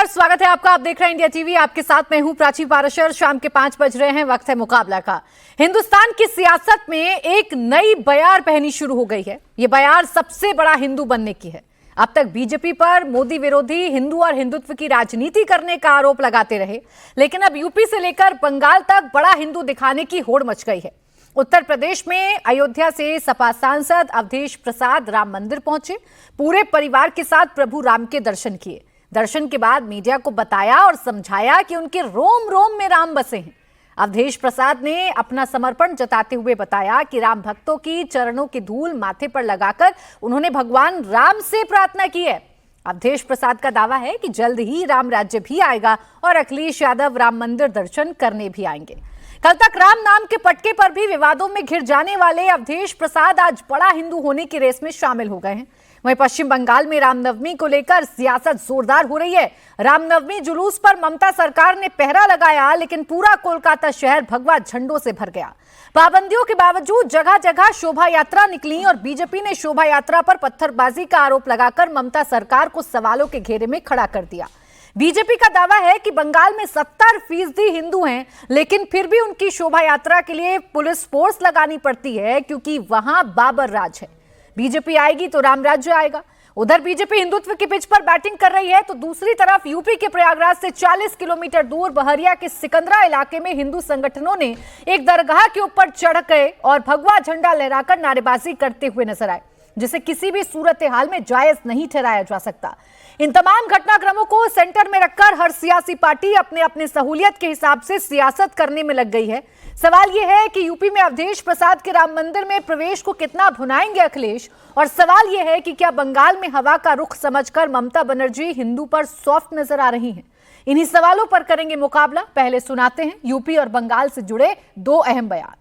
नमस्कार, स्वागत है आपका। आप देख रहे हैं इंडिया टीवी। आपके साथ मैं हूं प्राची पाराशर। शाम के 5 बज रहे हैं, वक्त है मुकाबला का। हिंदुस्तान की सियासत में एक नई बयार पहनी शुरू हो गई है। ये बयार सबसे बड़ा हिंदू बनने की है। अब तक बीजेपी पर मोदी विरोधी हिंदू और हिंदुत्व की राजनीति करने का आरोप लगाते रहे, लेकिन अब यूपी से लेकर बंगाल तक बड़ा हिंदू दिखाने की होड़ मच गई है। उत्तर प्रदेश में अयोध्या से सपा सांसद अवधेश प्रसाद राम मंदिर पहुंचे, पूरे परिवार के साथ प्रभु राम के दर्शन किए। दर्शन के बाद मीडिया को बताया और समझाया कि उनके रोम रोम में राम बसे हैं। अवधेश प्रसाद ने अपना समर्पण जताते हुए बताया कि राम भक्तों की चरणों की धूल माथे पर लगाकर उन्होंने भगवान राम से प्रार्थना की है। अवधेश प्रसाद का दावा है कि जल्द ही राम राज्य भी आएगा और अखिलेश यादव राम मंदिर दर्शन करने भी आएंगे। कल तक राम नाम के पटके पर भी विवादों में घिर जाने वाले अवधेश प्रसाद आज बड़ा हिंदू होने की रेस में शामिल हो गए हैं। वहीं पश्चिम बंगाल में रामनवमी को लेकर सियासत जोरदार हो रही है। रामनवमी जुलूस पर ममता सरकार ने पहरा लगाया, लेकिन पूरा कोलकाता शहर भगवा झंडों से भर गया। पाबंदियों के बावजूद जगह जगह शोभा यात्रा निकली और बीजेपी ने शोभा यात्रा पर पत्थरबाजी का आरोप लगाकर ममता सरकार को सवालों के घेरे में खड़ा कर दिया। बीजेपी का दावा है कि बंगाल में 70% हिंदू हैं, लेकिन फिर भी उनकी शोभा यात्रा के लिए पुलिस फोर्स लगानी पड़ती है, क्योंकि वहां बाबर राज है। बीजेपी आएगी तो राम राज्य आएगा। उधर बीजेपी हिंदुत्व की पिच पर बैटिंग कर रही है, तो दूसरी तरफ यूपी के प्रयागराज से 40 किलोमीटर दूर बहरिया के सिकंदरा इलाके में हिंदू संगठनों ने एक दरगाह के ऊपर चढ़ गए और भगवा झंडा लहराकर नारेबाजी करते हुए नजर आए, जिसे किसी भी सूरत हाल में जायज नहीं ठहराया जा सकता। इन तमाम घटनाक्रमों को सेंटर में रखकर हर सियासी पार्टी अपने अपने सहूलियत के हिसाब से सियासत करने में लग गई है। सवाल यह है कि यूपी में अवधेश प्रसाद के राम मंदिर में प्रवेश को कितना भुनाएंगे अखिलेश, और सवाल यह है कि क्या बंगाल में हवा का रुख समझकर ममता बनर्जी हिंदू पर सॉफ्ट नजर आ रही हैं। इन्हीं सवालों पर करेंगे मुकाबला। पहले सुनाते हैं यूपी और बंगाल से जुड़े 2 अहम बयान।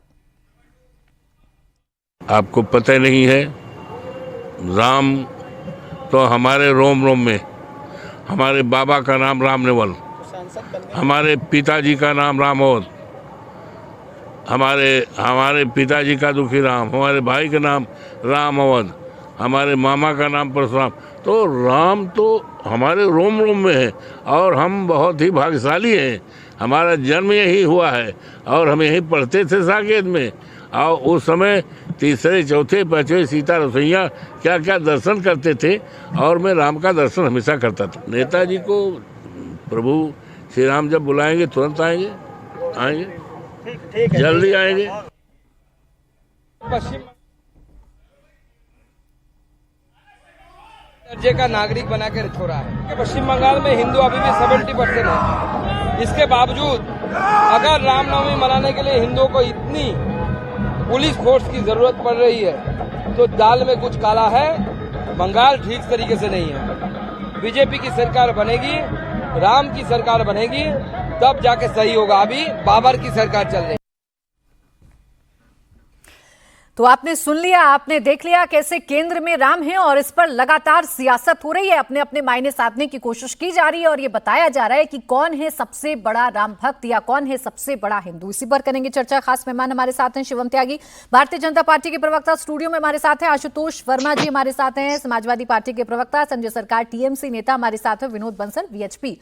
आपको पता नहीं है, राम तो हमारे रोम रोम में। हमारे बाबा का नाम राम नेवल, हमारे पिताजी का नाम रामोद, हमारे पिताजी का दुखी राम, हमारे भाई का नाम राम अवध, हमारे मामा का नाम परशुराम। तो राम तो हमारे रोम रोम में है और हम बहुत ही भाग्यशाली हैं। हमारा जन्म यही हुआ है और हम यही पढ़ते थे साकेत में। और उस समय तीसरे चौथे पांचवें सीता रसोइया क्या क्या दर्शन करते थे, और मैं राम का दर्शन हमेशा करता था। नेताजी को प्रभु श्री राम जब बुलाएंगे तुरंत आएंगे, जल्दी आएंगे। पश्चिम दर्जे का नागरिक बना के छोड़ा है। पश्चिम बंगाल में हिंदू अभी भी 70% है। इसके बावजूद अगर रामनवमी मनाने के लिए हिंदुओं को इतनी पुलिस फोर्स की जरूरत पड़ रही है, तो दाल में कुछ काला है। बंगाल ठीक तरीके से नहीं है। बीजेपी की सरकार बनेगी, राम की सरकार बनेगी, तब जाके सही होगा। अभी बाबर की सरकार चल रही है। तो आपने सुन लिया, आपने देख लिया कैसे केंद्र में राम है और इस पर लगातार सियासत हो रही है। अपने अपने मायने साधने की कोशिश की जा रही है और ये बताया जा रहा है कि कौन है सबसे बड़ा राम भक्त या कौन है सबसे बड़ा हिंदू। इसी पर करेंगे चर्चा। खास मेहमान हमारे साथ हैं शिवम त्यागी, भारतीय जनता पार्टी के प्रवक्ता। स्टूडियो में हमारे साथ हैं आशुतोष वर्मा जी, हमारे साथ हैं समाजवादी पार्टी के प्रवक्ता। संजय सरकार टीएमसी नेता हमारे साथ है। विनोद बंसल वीएचपी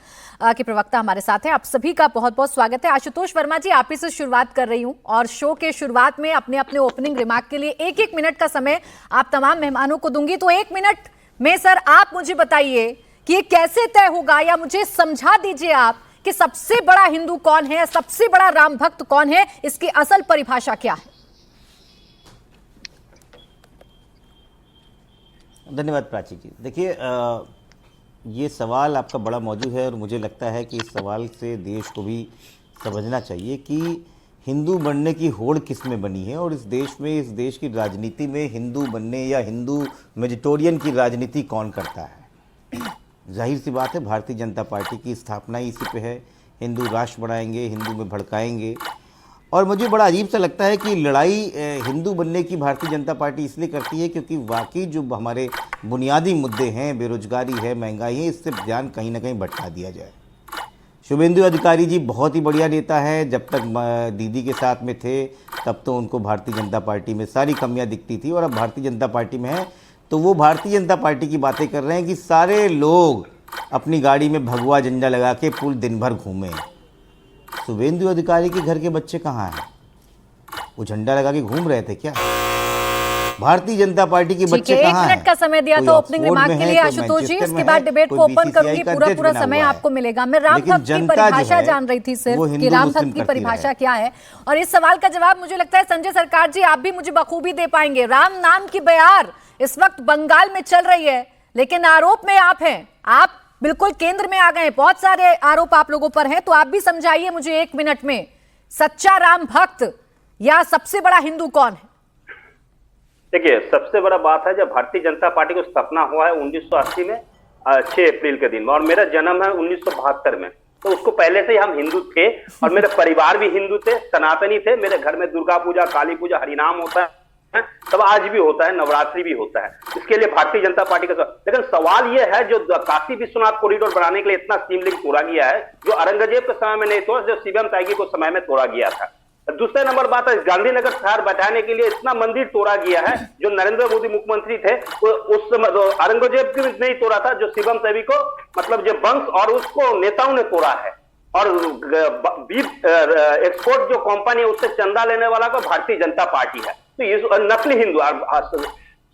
के प्रवक्ता हमारे साथ हैं। आप सभी का बहुत बहुत स्वागत है। आशुतोष वर्मा जी, आप ही से शुरुआत कर रही हूँ और शो के शुरुआत में अपने अपने ओपनिंग रिमार्क के लिए 1-1 मिनट का समय आप तमाम मेहमानों को दूंगी। तो 1 मिनट में सर आप मुझे बताइए कि ये कैसे तय होगा, या मुझे समझा दीजिए आप कि सबसे बड़ा हिंदू कौन है, सबसे बड़ा राम भक्त कौन है, इसकी असल परिभाषा क्या है। धन्यवाद प्राची जी। देखिए, ये सवाल आपका बड़ा मौजूद है और मुझे लगता है कि इस सवाल से देश को भी समझना चाहिए कि हिंदू बनने की होड़ किस में बनी है, और इस देश की राजनीति में हिंदू बनने या हिंदू मेजिटोरियन की राजनीति कौन करता है। जाहिर सी बात है, भारतीय जनता पार्टी की स्थापना ही इसी पे है। हिंदू राष्ट्र बनाएंगे, हिंदू में भड़काएंगे। और मुझे बड़ा अजीब सा लगता है कि लड़ाई हिंदू बनने की भारतीय जनता पार्टी इसलिए करती है क्योंकि वाकई जो हमारे बुनियादी मुद्दे हैं, बेरोजगारी है, महंगाई है, इससे ध्यान कहीं ना कहीं भटका दिया जाए। शुभेंदु अधिकारी जी बहुत ही बढ़िया नेता है। जब तक दीदी के साथ में थे तब तो उनको भारतीय जनता पार्टी में सारी कमियां दिखती थी, और अब भारतीय जनता पार्टी में है तो वो भारतीय जनता पार्टी की बातें कर रहे हैं कि सारे लोग अपनी गाड़ी में भगवा झंडा लगा के पूरे दिन भर घूमे। शुभेंदु अधिकारी के घर के बच्चे कहाँ हैं? वो झंडा लगा के घूम रहे थे क्या? भारतीय जनता पार्टी के बच्चे कहाँ हैं? 1 मिनट का समय दिया था ओपनिंग रिमार्क के लिए आशुतोष जी, उसके बाद डिबेट को ओपन करूंगी, पूरा समय आपको मिलेगा। मैं राम भक्त की परिभाषा जान रही थी सिर्फ कि राम भक्त की परिभाषा क्या है, और इस सवाल का जवाब मुझे लगता है संजय सरकार जी आप भी मुझे बखूबी दे पाएंगे। राम नाम की बयार इस वक्त बंगाल में चल रही है, लेकिन आरोप में आप हैं, आप बिल्कुल केंद्र में आ गए हैं, बहुत सारे आरोप आप लोगों पर हैं, तो आप भी समझाइए मुझे 1 मिनट में, सच्चा राम भक्त या सबसे बड़ा हिंदू कौन है? देखिए, सबसे बड़ा बात है, जब भारतीय जनता पार्टी को स्थापना हुआ है 1980 में 6 अप्रैल के दिन, और मेरा जन्म है 1972 में, तो उसको पहले से ही हम हिंदू थे और मेरे परिवार भी हिंदू थे, सनातनी थे। मेरे घर में दुर्गा पूजा, काली पूजा, हरिनाम होता है, सब आज भी होता है, नवरात्रि भी होता है। इसके लिए भारतीय जनता पार्टी का लेकिन सवाल यह है, जो काशी विश्वनाथ कॉरिडोर बनाने के लिए इतना स्टीम लिंक तोड़ा गया है, जो औरंगजेब के समय में नहीं तोड़ा, जो शिवम त्यागी को समय में तोड़ा गया था। दूसरे नंबर बात है, गांधीनगर शहर बैठाने के लिए इतना मंदिर तोड़ा गया है, जो नरेंद्र मोदी मुख्यमंत्री थे उस समय औरंगजेब की नहीं तोड़ा था, जो शिवम त्यागी को मतलब जो वंश और उसको नेताओं ने तोड़ा है। और एक्सपोर्ट जो कंपनी है उससे चंदा लेने वाला को भारतीय जनता पार्टी है। तो ये नकली हिंदू।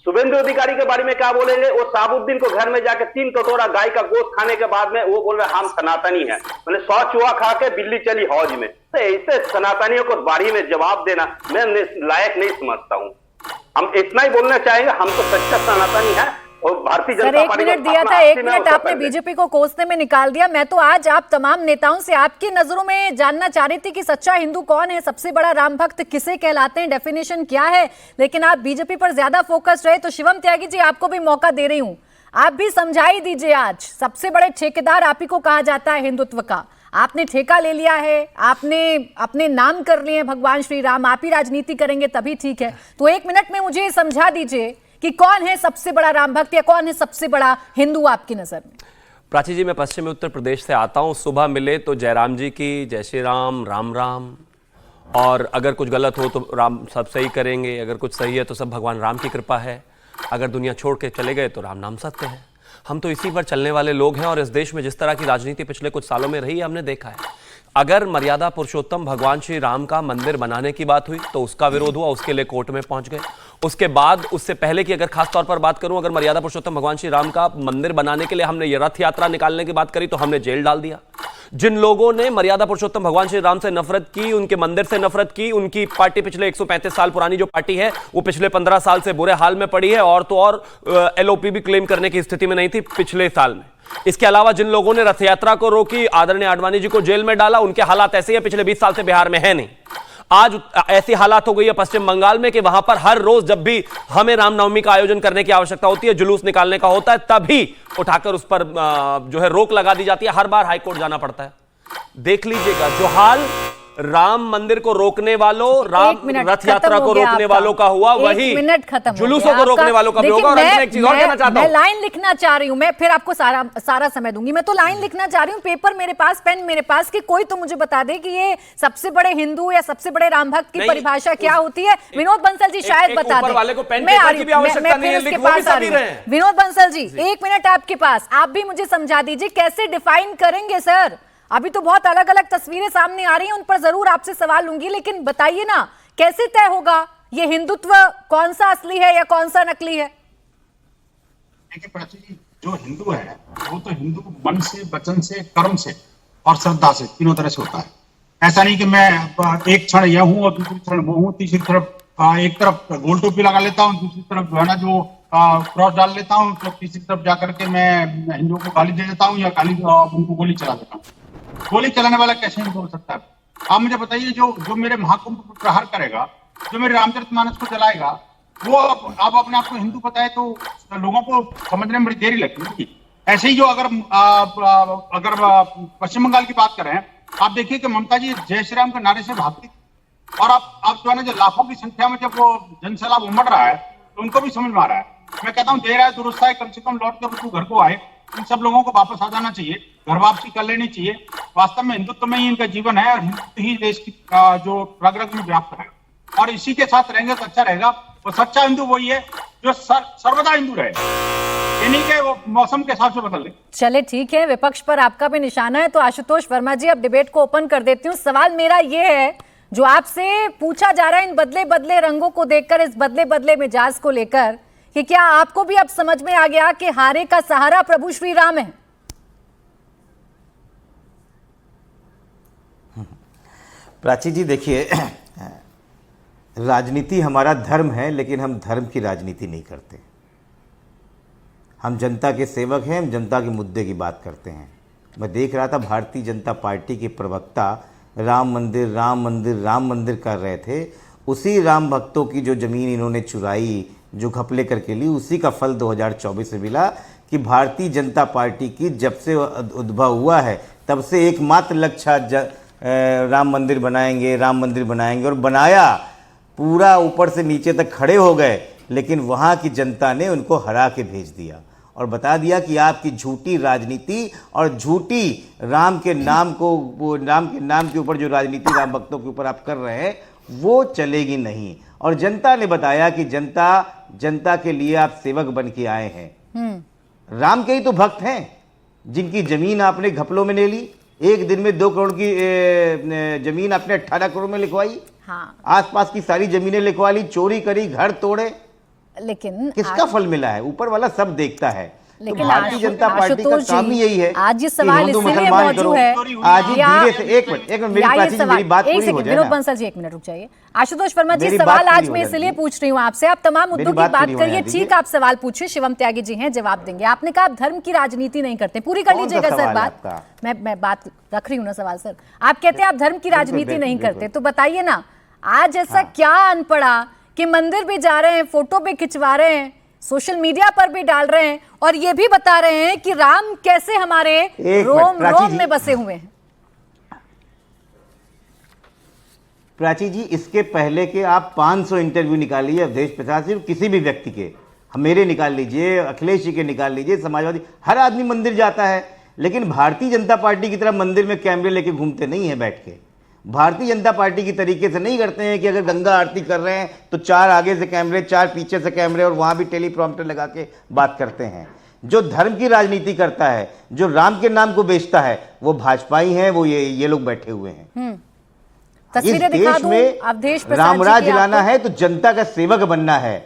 शुभेंदु अधिकारी के बारे में क्या बोलेंगे? वो साबुद्दीन को घर में जाके 3 कटोरा गाय का गोश्त खाने के बाद में वो बोल रहे हम सनातनी हैं, मैंने 100 चूहा खा के बिल्ली चली हौज में। तो ऐसे सनातनियों को बारी में जवाब देना मैं लायक नहीं समझता हूं। हम इतना ही बोलना चाहेंगे, हम तो सच्चा सनातनी है और भारतीय जनता पार्टी। 1 मिनट दिया था, 1 मिनट आपने बीजेपी को कोसने में निकाल दिया। मैं तो आज आप तमाम नेताओं से आपकी नजरों में जानना चाह रही थी कि सच्चा हिंदू कौन है, सबसे बड़ा राम भक्त किसे कहलाते हैं, डेफिनेशन क्या है, लेकिन आप बीजेपी पर ज्यादा फोकस रहे। तो शिवम त्यागी जी आपको भी मौका दे रही हूं, आप भी समझाई दीजिए। आज सबसे बड़े ठेकेदार आप ही को कहा जाता है हिंदुत्व का, आपने ठेका ले लिया है, आपने अपने नाम कर लिए हैं भगवान श्री राम, आप ही राजनीति करेंगे तभी ठीक है। तो 1 मिनट में मुझे समझा दीजिए कि कौन है सबसे बड़ा राम भक्त या कौन है सबसे बड़ा हिंदू आपकी नजर में? प्राची जी, मैं पश्चिमी उत्तर प्रदेश से आता हूँ। सुबह मिले तो जयराम जी की जय श्री राम, राम राम, और अगर कुछ गलत हो तो राम सब सही करेंगे, अगर कुछ सही है तो सब भगवान राम की कृपा है, अगर दुनिया छोड़ के चले गए तो राम नाम सत्य है। हम तो इसी पर चलने वाले लोग हैं, और इस देश में जिस तरह की राजनीति पिछले कुछ सालों में रही है हमने देखा है। अगर मर्यादा पुरुषोत्तम भगवान श्री राम का मंदिर बनाने की बात हुई तो उसका विरोध हुआ, उसके लिए कोर्ट में पहुंच गए। उसके बाद उससे पहले की अगर खास तौर पर बात करूं, अगर मर्यादा पुरुषोत्तम भगवान श्री राम का मंदिर बनाने के लिए हमने ये रथ यात्रा निकालने की बात करी तो हमने जेल डाल दिया। जिन लोगों ने मर्यादा पुरुषोत्तम भगवान श्री राम से नफरत की, उनके मंदिर से नफरत की, उनकी पार्टी पिछले 135 साल पुरानी जो पार्टी है वो पिछले 15 साल से बुरे हाल में पड़ी है, और तो और एलओपी भी क्लेम करने की स्थिति में नहीं थी पिछले साल में। इसके अलावा जिन लोगों ने रथ यात्रा को रोकी, आदरणीय आडवाणी जी को जेल में डाला, उनके हालात ऐसे ही पिछले 20 साल से बिहार में है नहीं। आज ऐसी हालात हो गई है पश्चिम बंगाल में कि वहां पर हर रोज जब भी हमें रामनवमी का आयोजन करने की आवश्यकता होती है, जुलूस निकालने का होता है, तभी उठाकर उस पर जो है रोक लगा दी जाती है। हर बार हाईकोर्ट जाना पड़ता है। देख लीजिएगा, जो हाल राम मंदिर को रोकने वालों, राम रथ यात्रा को रोकने वालों का हुआ, वही जुलूसों को रोकने वालों का भी होगा। और अंत में एक चीज और कहना चाहता हूं, मैं लाइन लिखना चाह रही हूं, मैं फिर आपको सारा समय दूंगी। मैं तो लाइन लिखना चाह रही हूं, पेपर मेरे पास, पेन मेरे पास, कि कोई तो मुझे बता दे कि ये सबसे बड़े हिंदू या सबसे बड़े राम भक्त की परिभाषा क्या होती है। विनोद बंसल जी शायद बता दें। मैं फिर उसके पास आ रही हूं। विनोद बंसल जी 1 मिनट आपके पास, आप भी मुझे समझा दीजिए कैसे डिफाइन करेंगे सर। अभी तो बहुत अलग अलग तस्वीरें सामने आ रही हैं, उन पर जरूर आपसे सवाल लूंगी, लेकिन बताइए ना कैसे तय होगा ये हिंदुत्व कौन सा असली है या कौन सा नकली है? देखिए प्राची जी, जो हिंदू है वो तो हिंदू मन से, वचन से, कर्म से और श्रद्धा से, तीनों तरह से होता है। ऐसा नहीं कि मैं एक क्षण यह हूं और दूसरी क्षण वो हूं, तीसरी तरफ एक तरफ गोल टोपी लगा लेता हूं, दूसरी तरफ जो है ना जो क्रॉस डाल लेता हूं, तो तीसरी तरफ जाकर के मैं हिंदुओं को गाली दे देता हूं या उनको गोली चला देता हूं। गोली चलाने वाला कैसे नहीं बोल सकता है? आप मुझे बताइए, जो मेरे महाकुंभ पर प्रहार करेगा, जो मेरे रामचरितमानस को जलाएगा, वो आप अपने आप को हिंदू बताए तो लोगों को समझने में बड़ी देरी लगती है। ऐसे ही जो अगर पश्चिम बंगाल की बात करें, आप देखिए कि ममता जी जय श्री राम के नारे से भागती, और आप जो है ना जो लाखों की संख्या में जब वो जनसैलाब उमड़ रहा है तो उनको भी समझ में आ रहा है। मैं कहता हूँ देर आए दुरुस्त आए, कम से कम लौट कर तू घर को आए। इन सब लोगों को वापस आ जाना चाहिए, घर वापसी कर लेनी चाहिए। वास्तव में हिंदुत्व में ही इनका जीवन है और हिंदुत्व ही देश की जो रग रग में व्याप्त है, और इसी के साथ रहेंगे तो अच्छा रहेगा। और सच्चा हिंदू वही है जो सर्वदा हिंदू रहे। यानी कि वो मौसम के हिसाब से बदल रहे। चले ठीक है, विपक्ष पर आपका भी निशाना है, तो आशुतोष वर्मा जी अब डिबेट को ओपन कर देती हूँ। सवाल मेरा ये है, जो आपसे पूछा जा रहा है इन बदले बदले रंगों को देखकर, इस बदले बदले मिजाज को लेकर, कि क्या आपको भी अब समझ में आ गया कि हारे का सहारा प्रभु श्री राम है? प्राची जी देखिए, राजनीति हमारा धर्म है, लेकिन हम धर्म की राजनीति नहीं करते। हम जनता के सेवक हैं, हम जनता के मुद्दे की बात करते हैं। मैं देख रहा था भारतीय जनता पार्टी के प्रवक्ता राम मंदिर राम मंदिर राम मंदिर कर रहे थे। उसी राम भक्तों की जो ज़मीन इन्होंने चुराई, जो घपले करके ली, उसी का फल 2024 में मिला कि भारतीय जनता पार्टी की जब से उद्भव हुआ है तब से एकमात्र लक्ष्य राम मंदिर बनाएंगे, राम मंदिर बनाएंगे, और बनाया, पूरा ऊपर से नीचे तक खड़े हो गए, लेकिन वहाँ की जनता ने उनको हरा के भेज दिया और बता दिया कि आपकी झूठी राजनीति और झूठी राम के नाम को, वो राम के नाम के ऊपर जो राजनीति राम भक्तों के ऊपर आप कर रहे हैं वो चलेगी नहीं। और जनता ने बताया कि जनता के लिए आप सेवक बन के आए हैं। राम के ही तो भक्त हैं जिनकी जमीन आपने घपलों में ले ली। एक दिन में 2 करोड़ की जमीन आपने 18 करोड़ में लिखवाई। हाँ। आसपास की सारी जमीनें लिखवा ली, चोरी करी, घर तोड़े, लेकिन किसका फल मिला है? ऊपर वाला सब देखता है। लेकिन तो भारतीय जनता पार्टी का काम ही यही है। आज ये कि सवाल हिंदू इसलिए मुसलमान मौजूद करो। है, आज ही धीरे से एक मिनट मेरी प्राची जी, मेरी बात पूरी हो जाए विनोद ना। बंसल जी 1 मिनट रुक जाइए। आशुतोष वर्मा जी, मेरी सवाल बात आज पूरी मैं हो इसलिए जाती। पूछ रही हूँ आपसे, आप तमाम मुद्दों की बात बात पूरी हो करिए, जाती ठीक, आप सवाल पूछिए, शिवम त्यागी जी हैं, जवाब देंगे। आपने कहा आप धर्म की राजनीति नहीं करते, पूरी कर कौन सा लीजिएगा सर सवाल है बात। आपका? मैं बात रख रही हूँ ना सवाल सर। आप कहते हैं आप धर्म की राजनीति नहीं करते, तो बताइए ना, आज ऐसा क्या अन पड़ा कि मंदिर भी जा रहे हैं, फोटो भी खिंचवा रहे हैं, सोशल मीडिया पर भी डाल रहे हैं, और ये भी बता रहे हैं कि राम कैसे हमारे रोम में बसे हुए हैं? प्राची जी, इसके पहले के आप 500 इंटरव्यू निकालिए अवधेश प्रसाद से, किसी भी व्यक्ति के, मेरे निकाल लीजिए, अखिलेश जी के निकाल लीजिए, समाजवादी, हर आदमी मंदिर जाता है, लेकिन भारतीय जनता पार्टी की तरह मंदिर में कैमरे लेके घूमते नहीं है बैठ के। भारतीय जनता पार्टी की तरीके से नहीं करते हैं कि अगर गंगा आरती कर रहे हैं तो 4 आगे से कैमरे, 4 पीछे से कैमरे, और वहां भी टेलीप्रॉम्प्टर लगा के बात करते हैं। जो धर्म की राजनीति करता है, जो राम के नाम को बेचता है, वो भाजपाई हैं, वो ये लोग बैठे हुए हैं। इस तस्वीरें दिखा देश दूं, में अवधेश प्रसाद रामराज जी की लाना आपको। है तो जनता का सेवक बनना है,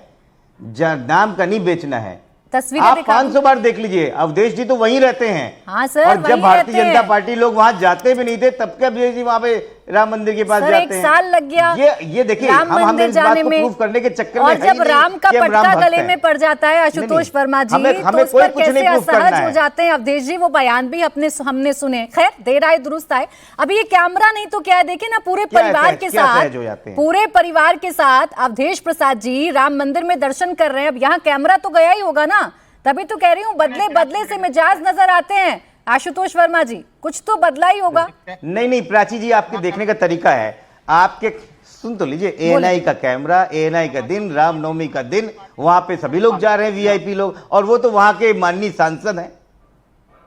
नाम का नहीं बेचना है। तस्वीरें आप दिखा 500 बार देख लीजिए, अवधेश जी तो वहीं रहते हैं। हाँ सर, और जब वहीं भारतीय रहते जनता हैं। पार्टी लोग वहां जाते भी नहीं थे, तब के अवधेश जी वहां पे राम मंदिर के पास सर, जाते 1 हैं। साल लग गया ये देखिए, राम हम मंदिर इस बात जाने को में, प्रूफ करने के चक्कर में और है ही जब नहीं राम का कि हम पटका राम भक्त गले हैं। में पड़ जाता है आशुतोष वर्मा जी, हमें तो उस कोई पर कुछ नहीं कैसे प्रूफ करना असहज हो है। जाते हैं अवधेश जी? वो बयान भी हमने सुने, खैर देर आए दुरुस्त आए। अभी ये कैमरा नहीं तो क्या है, देखिए ना, पूरे क्या परिवार के क्या साथ, सहज हो जाते हैं? पूरे परिवार के साथ अवधेश प्रसाद जी राम मंदिर में दर्शन कर रहे हैं। अब यहाँ कैमरा तो गया ही होगा ना, तभी तो कह रही हूँ बदले बदले से मिजाज नजर आते हैं। आशुतोष वर्मा जी, कुछ तो बदला ही होगा। नहीं प्राची जी, आपके देखने का तरीका है, आपके सुन तो लीजिए, एएनआई का कैमरा, एएनआई का दिन, रामनवमी का दिन, वहां पे सभी लोग जा रहे हैं, वीआईपी लोग, और वो तो वहां के माननीय सांसद हैं।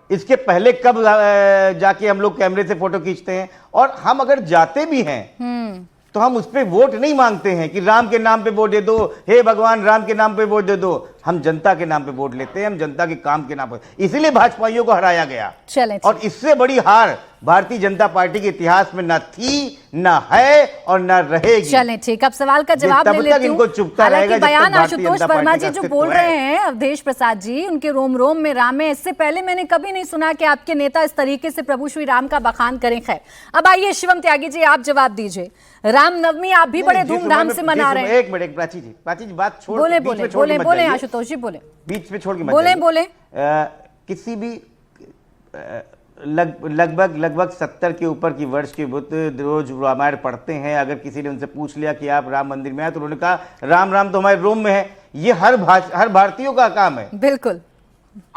इसके पहले कब जाके हम लोग कैमरे से फोटो खींचते हैं? और हम अगर जाते भी हैं तो हम उस पर वोट नहीं मांगते हैं कि राम के नाम पे वोट दे दो, हे भगवान राम के नाम पे वोट दे दो। हम जनता के नाम पे वोट लेते हैं, हम जनता के काम के नाम पे, इसीलिए भाजपाइयों को हराया गया। चलें, और इससे बड़ी हार भारतीय जनता पार्टी के इतिहास में ना थी, ना है और ना रहेगी। चलें ठीक, अब सवाल का जवाब ले लेती हूँ। इनको चुपता हालांकि रहेगा जब तक बयान भारतीय आशुतोष जनता वर्मा पार्टी जी का जो अस्तित्व बोल है। रहे हैं, अवधेश प्रसाद जी, उनके रोम रोम में राम है। इससे पहले मैंने कभी नहीं सुना कि आपके नेता इस तरीके से प्रभु श्री राम का बखान करें। खैर, अब आइए शिवम त्यागी जी, आप जवाब दीजिए। रामनवमी आप भी बड़े धूमधाम से मना रहे हैं। एक मिनट प्राची जी बात छोड़, बोले बीच में बोले छोड़ के बोले मत बोले जाइए। आशुतोष जी बोले, बीच में छोड़ के मत बोले जाइए। बोले। किसी भी लगभग 70 के ऊपर की वर्ष के बुद्ध रोज रामायण पढ़ते हैं। अगर किसी ने उनसे पूछ लिया कि आप राम मंदिर में आए, तो उन्होंने कहा राम राम तो हमारे रोम में है। ये हर भारतीयों का काम है। बिल्कुल,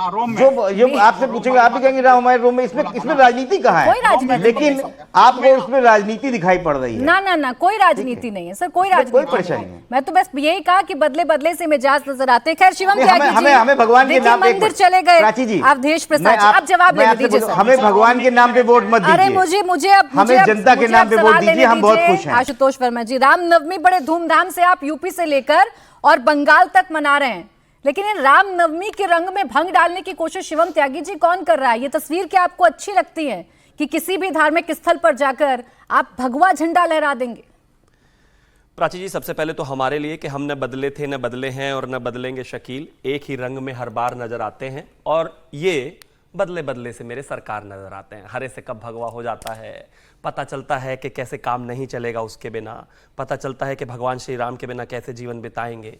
रोम में जो आपसे पूछेंगे आप भी कहेंगे राम हमारे रोम में। इसमें राजनीति कहाँ कोई राजनीति है? लेकिन आपको उसमें राजनीति दिखाई पड़ रही है। ना कोई राजनीति नहीं है सर, कोई राजनीति कोई परेशानी नहीं। मैं तो बस यही कहा कि बदले बदले से मिजाज नजर आते हैं। खैर शिवम त्यागी जी, हमें भगवान के नाम पे मंदिर चले गए प्राची जी, अवधेश प्रसाद जी, आप जवाब ले लीजिए सर। हमें भगवान के नाम पे वोट मत दीजिए। अरे मुझे अब हमें जनता के नाम पे वोट दीजिए, हम बहुत खुश हैं। आशुतोष वर्मा जी, रामनवमी बड़े धूमधाम से आप यूपी से लेकर और बंगाल तक मना रहे हैं, लेकिन इन रामनवमी के रंग में भंग डालने की कोशिश शिवम त्यागी जी कौन कर रहा है? ये तस्वीर क्या आपको अच्छी लगती है कि किसी भी धार्मिक स्थल पर जाकर आप भगवा झंडा लहरा देंगे? प्राची जी, सबसे पहले तो हमारे लिए कि हम न बदले थे, न बदले हैं और न बदलेंगे शकील, एक ही रंग में हर बार नजर आते हैं। और ये बदले बदले से मेरे सरकार नजर आते हैं। हरे से कब भगवा हो जाता है, पता चलता है कि कैसे काम नहीं चलेगा उसके बिना, पता चलता है कि भगवान श्री राम के बिना कैसे जीवन बिताएंगे।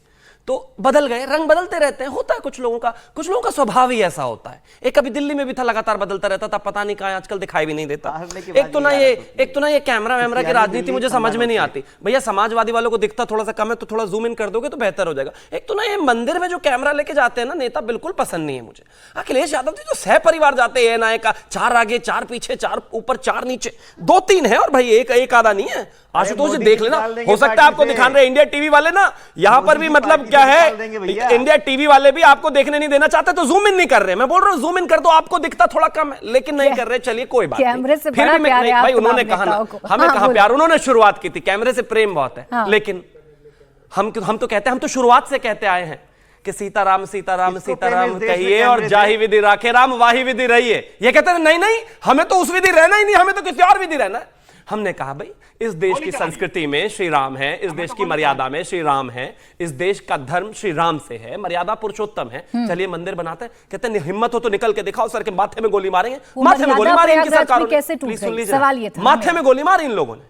तो बदल गए, रंग बदलते रहते हैं, होता है कुछ लोगों का स्वभाव ही ऐसा होता है। एक कभी दिल्ली में भी था, लगातार बदलता रहता था, पता नहीं कहाँ आजकल दिखाई भी नहीं देता। एक तो ना ये कैमरा वैमरा की राजनीति मुझे समझ में नहीं आती। भैया समाजवादी वालों को दिखता थोड़ा सा कम है तो थोड़ा जूम इन कर दोगे तो बेहतर हो जाएगा। एक तो ना ये मंदिर में जो कैमरा लेके जाते हैं ना नेता, बिल्कुल पसंद नहीं है मुझे। अखिलेश यादव जी तो सह परिवार जाते हैं ना, का 4 आगे 4 पीछे 4 ऊपर 4 नीचे 2-3 है और भाई एक आधा नहीं है। आशुतोष जी देख लेना, हो सकता है आपको दिखा रहे इंडिया टीवी वाले ना, यहां पर भी मतलब क्या है, इंडिया टीवी वाले भी आपको देखने नहीं देना चाहते तो जूम इन नहीं कर रहे। मैं बोल रहा हूं जूम इन कर दो, आपको दिखता थोड़ा कम है लेकिन नहीं कर रहे। चलिए कोई बात नहीं, फिर भी भाई उन्होंने कहा ना, हमें कहा प्यार, उन्होंने शुरुआत की थी, कैमरे से प्रेम बहुत है। लेकिन हम तो कहते हैं, हम तो शुरुआत से कहते आए हैं कि सीताराम सीताराम सीताराम कहिए और जाहि विधि राखे राम वाही विधि रहिए। ये कहते हैं नहीं, हमें तो उस विधि रहना ही नहीं, हमें तो किसी और विधि रहना है। हमने कहा भाई इस देश की संस्कृति में श्री राम है, इस देश की मर्यादा में श्री राम है, इस देश का धर्म श्री राम से है, मर्यादा पुरुषोत्तम है। चलिए मंदिर बनाते हैं। कहते हैं हिम्मत हो तो निकल के दिखाओ, सर के माथे में गोली मारेंगे। माथे में गोली मारी इनकी सरकार ने, प्लीज सुन लीजिए, माथे में गोली मारी इन लोगों ने।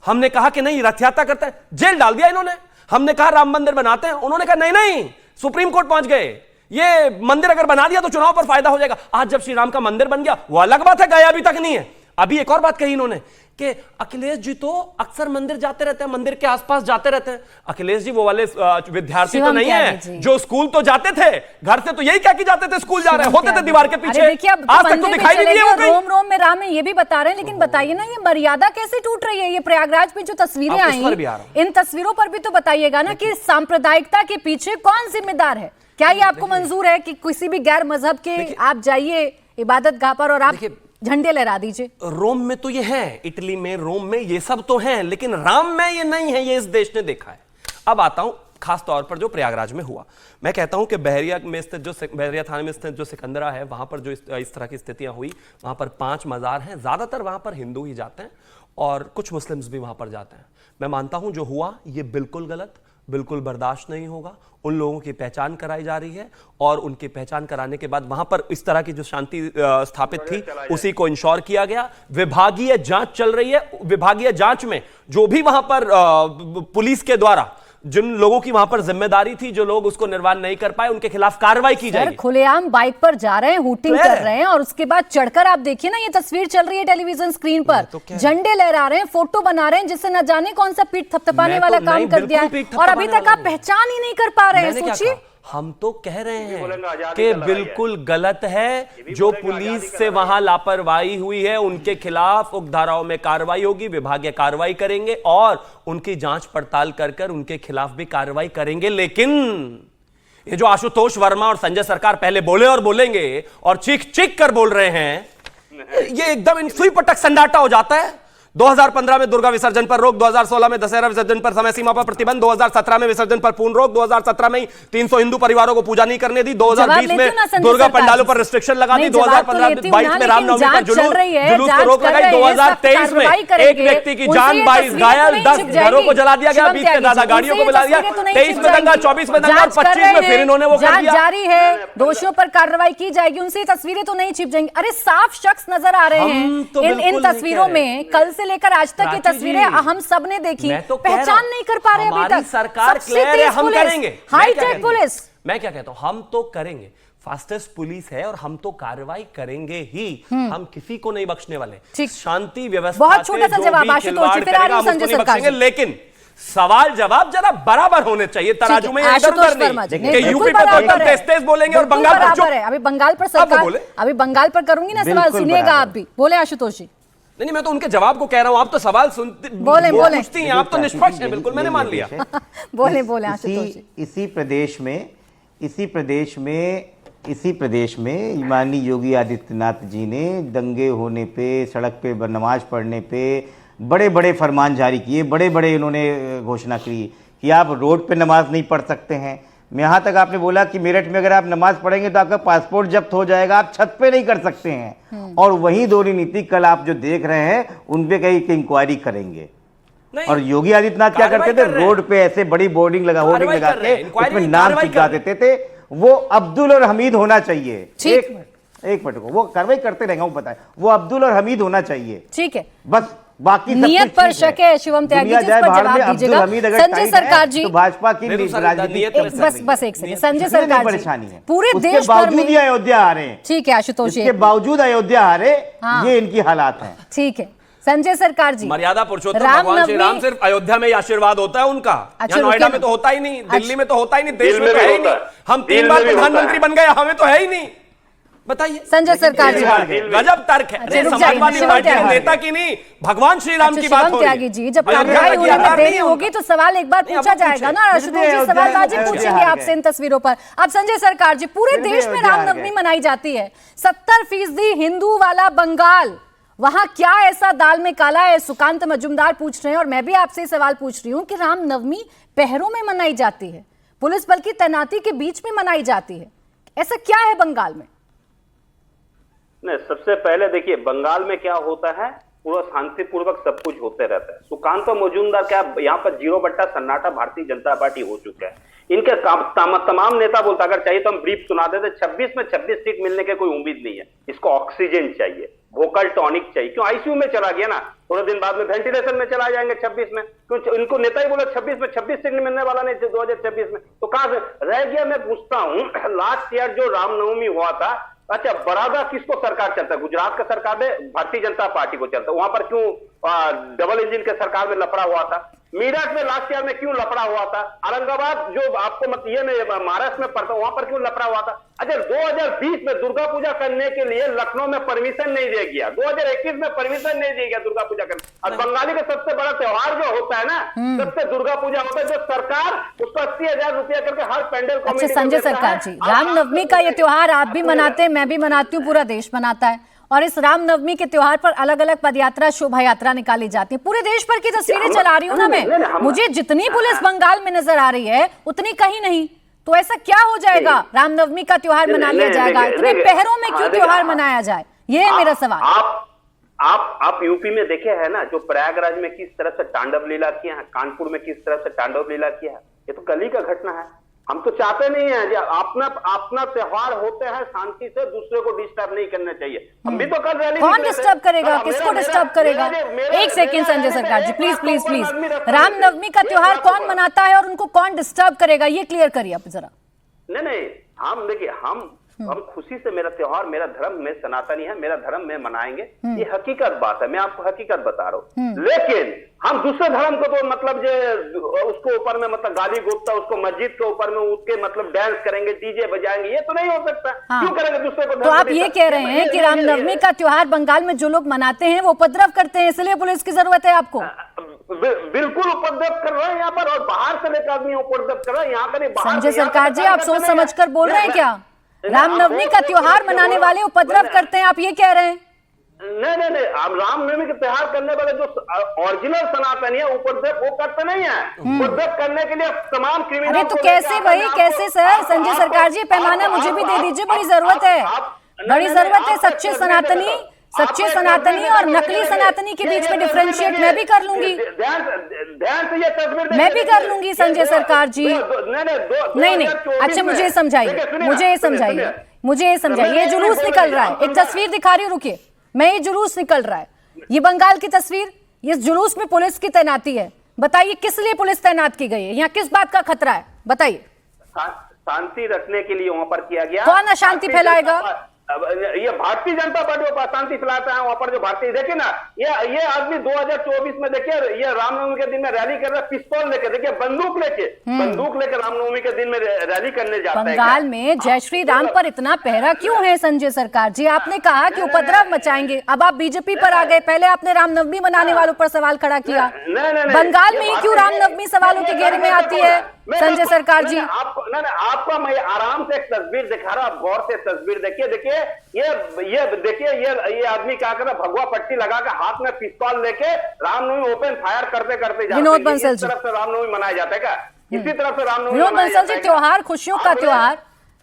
हमने कहा कि नहीं रथ यात्रा करते हैं, जेल डाल दिया इन्होंने। हमने कहा राम मंदिर बनाते हैं, उन्होंने कहा नहीं, सुप्रीम कोर्ट पहुंच गए, ये मंदिर अगर बना दिया तो चुनाव पर फायदा हो जाएगा। आज जब श्री राम का मंदिर बन गया वो अलग बात है, गया अभी तक नहीं है। अभी एक और बात कही इन्होंने कि अखिलेश जी तो अक्सर मंदिर जाते रहते हैं, मंदिर के आसपास जाते रहते हैं। अखिलेश जी वो वाले विद्यार्थी तो नहीं है जो स्कूल तो जाते थे, घर से तो यही क्या कि जाते थे स्कूल जा रहे होते थे दीवार के पीछे। आज तक तो दिखाई नहीं दिया। रोम रोम में राम है ये भी बता रहे हैं, लेकिन बताइए ना ये मर्यादा कैसे टूट रही है? ये प्रयागराज में जो तस्वीरें आई, इन तस्वीरों पर भी तो बताइएगा ना कि सांप्रदायिकता के पीछे कौन जिम्मेदार है? क्या ये आपको मंजूर है कि किसी भी गैर मजहब के आप जाइए इबादत गाह पर और आप झंडे लहरा दीजिए? रोम में तो ये है, इटली में, रोम में ये सब तो है, लेकिन राम में ये नहीं है, ये इस देश ने देखा है। अब आता हूं खास तौर पर जो प्रयागराज में हुआ। मैं कहता हूं कि बहरिया में स्थित जो बहरिया थाने में स्थित जो सिकंदरा है, वहां पर जो इस तरह की स्थितियां हुई, वहां पर 5 मजार हैं, ज्यादातर वहां पर हिंदू ही जाते हैं और कुछ मुस्लिम्स भी वहां पर जाते हैं। मैं मानता हूं जो हुआ ये बिल्कुल गलत, बिल्कुल बर्दाश्त नहीं होगा। उन लोगों की पहचान कराई जा रही है और उनकी पहचान कराने के बाद वहां पर इस तरह की जो शांति स्थापित थी उसी को इंश्योर किया गया। विभागीय जांच चल रही है। विभागीय जांच में जो भी वहां पर पुलिस के द्वारा जिन लोगों की वहां पर जिम्मेदारी थी, जो लोग उसको निर्वाह नहीं कर पाए, उनके खिलाफ कार्रवाई की जाएगी। खुलेआम बाइक पर जा रहे हैं, हूटिंग कर रहे हैं और उसके बाद चढ़कर आप देखिए ना, ये तस्वीर चल रही है टेलीविजन स्क्रीन पर, झंडे लहरा रहे हैं, फोटो बना रहे हैं, जिससे न जाने कौन सा पीठ थपथपाने वाला काम कर दिया है और अभी तक आप पहचान ही नहीं कर पा रहे हैं। सोचिए, हम तो कह रहे हैं कि बिल्कुल गलत है। जो पुलिस से वहां लापरवाही हुई है उनके खिलाफ उक्त धाराओं में कार्रवाई होगी, विभागीय कार्रवाई करेंगे और उनकी जांच पड़ताल कर उनके खिलाफ भी कार्रवाई करेंगे। लेकिन ये जो आशुतोष वर्मा और संजय सरकार पहले बोले और बोलेंगे और चीख चीख कर बोल रहे हैं, ये एकदम सुई पटक संडाटा हो जाता है। 2015 में दुर्गा विसर्जन पर रोक, 2016 में दशहरा विसर्जन पर समय सीमा पर प्रतिबंध, 2017 में विसर्जन पर पूर्ण रोक, 2017 में 300 हिंदू परिवारों को पूजा नहीं करने दी, 2020 में दुर्गा पंडालों पर रिस्ट्रिक्शन लगा दी, 2015-22 में रामनवमी पर जुलूस को रोक लगाई, 2023 में एक व्यक्ति की जान, 22 घायल, 10 घरों को जला दिया गया, 20 से ज्यादा गाड़ियों को जला दिया, 23 में दंगा, 24 में दंगा और 25 में फिर इन्होंने वो कर दिया। जारी है, दोषियों पर कार्रवाई की जाएगी, उनसे तस्वीरें तो नहीं छिप जाएंगी। अरे साफ शख्स नजर आ रहे हैं इन तस्वीरों में। कल से लेकर आज तक की तस्वीरें हम सब ने देखी, पहचान नहीं कर पा रहे अभी तक। सरकार क्लियर है, हम करेंगे। हाईटेक पुलिस, मैं क्या कहता हूं, हम तो करेंगे। फास्टेस्ट पुलिस है और हम तो कार्रवाई करेंगे ही, हम किसी को नहीं बख्शने वाले। शांति व्यवस्था बहुत छोटा सा जवाब आशुतोष जी, फिर आ रही संजय सरकार। लेकिन सवाल जवाब जरा बराबर होने चाहिए, तराजू में इधर उधर नहीं कि यूपी पे तो तेज बोलेंगे और बंगाल पर चुप। अभी बंगाल पर सरकार, अभी बंगाल पर करूंगी ना सवाल, सुनिएगा आप भी। बोले आशुतोष जी। नहीं, मैं तो उनके जवाब को कह रहा हूं, आप तो सवाल सुनते पूछती हैं, आप तो निष्पक्ष हैं, बिल्कुल मैंने मान लिया। बोले आशुतोष जी। इसी प्रदेश में माननीय योगी आदित्यनाथ जी ने दंगे होने पे, सड़क पे नमाज पढ़ने पे बड़े बड़े फरमान जारी किए, बड़े बड़े इन्होंने घोषणा की कि आप रोड पे नमाज नहीं पढ़ सकते हैं। यहाँ तक आपने बोला कि मेरठ में अगर आप नमाज पढ़ेंगे तो आपका पासपोर्ट जब्त हो जाएगा, आप छत पे नहीं कर सकते हैं। और वही दोहरी नीति कल आप जो देख रहे हैं उन पे कहीं इंक्वायरी करेंगे। नहीं, और योगी आदित्यनाथ क्या करते थे, रोड पे ऐसे बड़ी होर्डिंग लगा के उसमें नाम चिपका देते थे। वो अब्दुल और हमीद होना चाहिए। एक मिनट को वो कार्रवाई करते रहेंगे, वो बताए वो अब्दुल और हमीद होना चाहिए। ठीक है, बस बाकी नियत पर शक है शिवम त्यागी जी, इस पर जवाब दीजिएगा। संजय सरकार जी, तो भाजपा की राजनीति बस एक सेकंड, संजय सरकार जी, परेशानी है पूरे देश भर में अयोध्या आ रहे हैं। ठीक है आशुतोष जी, इसके बावजूद अयोध्या आ रहे, ये इनकी हालात है। ठीक है संजय सरकार जी, मर्यादा पुरुषोत्तम भगवान श्री राम सिर्फ अयोध्या में ही आशीर्वाद होता है उनका। अच्छा, नोएडा में तो होता ही नहीं, दिल्ली में तो होता ही नहीं, देश में तो है ही नहीं। हम 3 बार प्रधानमंत्री बन गए, हमें तो है ही नहीं। बताइए संजय सरकार जी, गजब तर्क है। समाजवादी पार्टी के नेता की नहीं, भगवान श्री राम की बात हो रही है। त्यागी जी, जब कार्रवाई होने में देरी होगी तो सवाल एक बार पूछा जाएगा ना। आशुतोष जी सवालबाजी पूछेंगे आपसे इन तस्वीरों पर। अब संजय सरकार जी, पूरे देश में रामनवमी मनाई जाती है, 70% हिंदू वाला बंगाल, वहां क्या ऐसा दाल में काला है? सुकांत मजुमदार पूछ रहे हैं और मैं भी आपसे सवाल पूछ रही हूं कि रामनवमी पहरों में मनाई जाती है, पुलिस बल की तैनाती के बीच में मनाई जाती है, ऐसा क्या है बंगाल में? नहीं, सबसे पहले देखिए बंगाल में क्या होता है, पूरा शांतिपूर्वक सब कुछ होते रहता है। सुकांत मजूमदार क्या यहाँ पर 0 सन्नाटा भारतीय जनता पार्टी हो चुका है। इनके तमाम नेता बोलता अगर चाहिए तो हम ब्रीफ सुना देते, 26 में 26 सीट मिलने की कोई उम्मीद नहीं है। इसको ऑक्सीजन चाहिए, वोकल टॉनिक चाहिए। क्यों आईसीयू में चला गया ना, थोड़े दिन बाद में वेंटिलेशन में चला जाएंगे 26 में। क्यों इनको नेता ही बोला 26 में 26 सीट मिलने वाला नहीं 2026 में, तो कहां से रह गया? मैं पूछता हूं, लास्ट ईयर जो रामनवमी हुआ था, अच्छा बरादा किसको सरकार चलता है? गुजरात का सरकार में भारतीय जनता पार्टी को चलता है। वहां पर क्यों डबल इंजन के सरकार में लफड़ा हुआ था? मीरठ में लास्ट ईयर में क्यों लफड़ा हुआ था? औरंगाबाद जो आपको महाराष्ट्र में पड़ता, वहां पर क्यों लफड़ा हुआ था? अच्छा 2020 में दुर्गा पूजा करने के लिए लखनऊ में परमिशन नहीं दिया गया, 2021 में परमिशन नहीं दिया गया दुर्गा पूजा करने। और बंगाली का सबसे बड़ा त्योहार जो होता है ना, सबसे दुर्गा पूजा होता है, जो सरकार उसको 80,000 रुपया करके हर पेंडल अच्छा संजय सरकार जी, रामनवमी का ये त्योहार आप भी मनाते हैं, मैं भी मनाती हूँ, पूरा देश मनाता है, और इस रामनवमी के त्योहार पर अलग अलग पदयात्रा शोभा यात्रा निकाली जाती है। पूरे देश भर की तस्वीरें चला रही हूँ ना मैं, मुझे जितनी पुलिस बंगाल में नजर आ रही है उतनी कहीं नहीं। तो ऐसा क्या हो जाएगा, रामनवमी का त्योहार मना लिया जाएगा, इतने पहरों में क्यों त्योहार मनाया जाए? ये है मेरा सवाल। आप यूपी में देखे हैं ना, जो प्रयागराज में किस तरह से तांडव लीला किया है, कानपुर में किस तरह से तांडव लीला किया है, ये तो कल ही का घटना है। हम तो चाहते नहीं है जो अपना त्योहार होते हैं शांति से, दूसरे को डिस्टर्ब नहीं करना चाहिए। हम भी तो कर रहे हैं। कौन डिस्टर्ब करेगा, किसको डिस्टर्ब करेगा? एक सेकंड संजय सरकार जी, प्लीज प्लीज प्लीज, रामनवमी का त्योहार कौन मनाता है और उनको कौन डिस्टर्ब करेगा, ये क्लियर करिए आप जरा। नहीं, हम देखिए, हम खुशी से, मेरा त्योहार, मेरा धर्म में सनातनी है, मेरा धर्म में मनाएंगे, ये हकीकत बात है, मैं आपको हकीकत बता रहा हूँ। लेकिन हम दूसरे धर्म को तो मतलब जो उसको ऊपर में मतलब गाली गोपता, उसको मस्जिद के ऊपर में उसके मतलब डांस करेंगे, डीजे बजाएंगे, ये तो नहीं हो सकता। क्यों करेंगे दूसरे को? तो आप ये कह रहे हैं कि रामनवमी का त्योहार बंगाल में जो लोग मनाते हैं वो उपद्रव करते हैं, इसलिए पुलिस की जरूरत है आपको? बिल्कुल उपद्रव कर रहे हैं यहाँ पर, और बाहर से लेकर आदमी उपद्रव कर रहे हैं यहाँ पर। संजय सरकार जी, आप सोच समझ कर बोल रहे हैं क्या? रामनवमी का त्योहार मनाने वाले उपद्रव करते हैं, आप ये कह रहे हैं? नहीं, आप रामनवमी के त्योहार करने वाले जो ओरिजिनल सनातनी है उपद्रव वो करते नहीं है। उपद्रव करने के लिए तमाम क्रिमिनल। अरे तो कैसे भाई, कैसे सर? संजय सरकार जी, पैमाना मुझे भी दे दीजिए, बड़ी जरूरत है, बड़ी जरूरत है। सच्चे सनातनी और नकली सनातनी के बीच में डिफरेंशिएट मैं भी कर लूंगी, ध्यान से ये तस्वीर मैं भी कर लूंगी संजय सरकार जी। नहीं, अच्छा मुझे समझाइए, मुझे ये समझाइए, ये जुलूस निकल रहा है, एक तस्वीर दिखा रही हूँ, रुकिए, मैं ये जुलूस निकल रहा है, ये बंगाल की तस्वीर, इस जुलूस में पुलिस की तैनाती है, बताइए किस लिए पुलिस तैनात की गई है, यहाँ किस बात का खतरा है, बताइए। शांति रखने के लिए वहां पर किया गया। कौन अशांति फैलाएगा? ये भारतीय जनता पार्टी को शांति फैलाता है वहां पर, जो भारतीय, देखिए ना, ये आदमी 2024 में देखिए, ये रामनवमी के दिन में रैली कर रहा है, पिस्तौल लेके, देखिए बंदूक लेके रामनवमी के दिन में रैली करने जाता है। बंगाल में जय श्री राम पर इतना पहरा क्यों है संजय सरकार जी? आपने कहा कि उपद्रव मचाएंगे, अब आप बीजेपी पर आ गए, पहले आपने रामनवमी मनाने वालों पर सवाल खड़ा किया। बंगाल में ही क्यों रामनवमी सवालों के घेरे में आती है संजय सरकार जी? आपको मैं आराम से एक तस्वीर दिखा रहा हूं, आप गौर से तस्वीर देखिए, ये आदमी क्या कर रहा है, भगवा पट्टी लगा के हाथ में पिस्तौल लेके रामनवमी ओपन फायर करते करते विनोद बंसल जी, तरफ से रामनवमी मनाया जाता है क्या? इसी तरह से रामनवमी विनोद मनाया बंसल जाता जी, है। त्योहार खुशियों का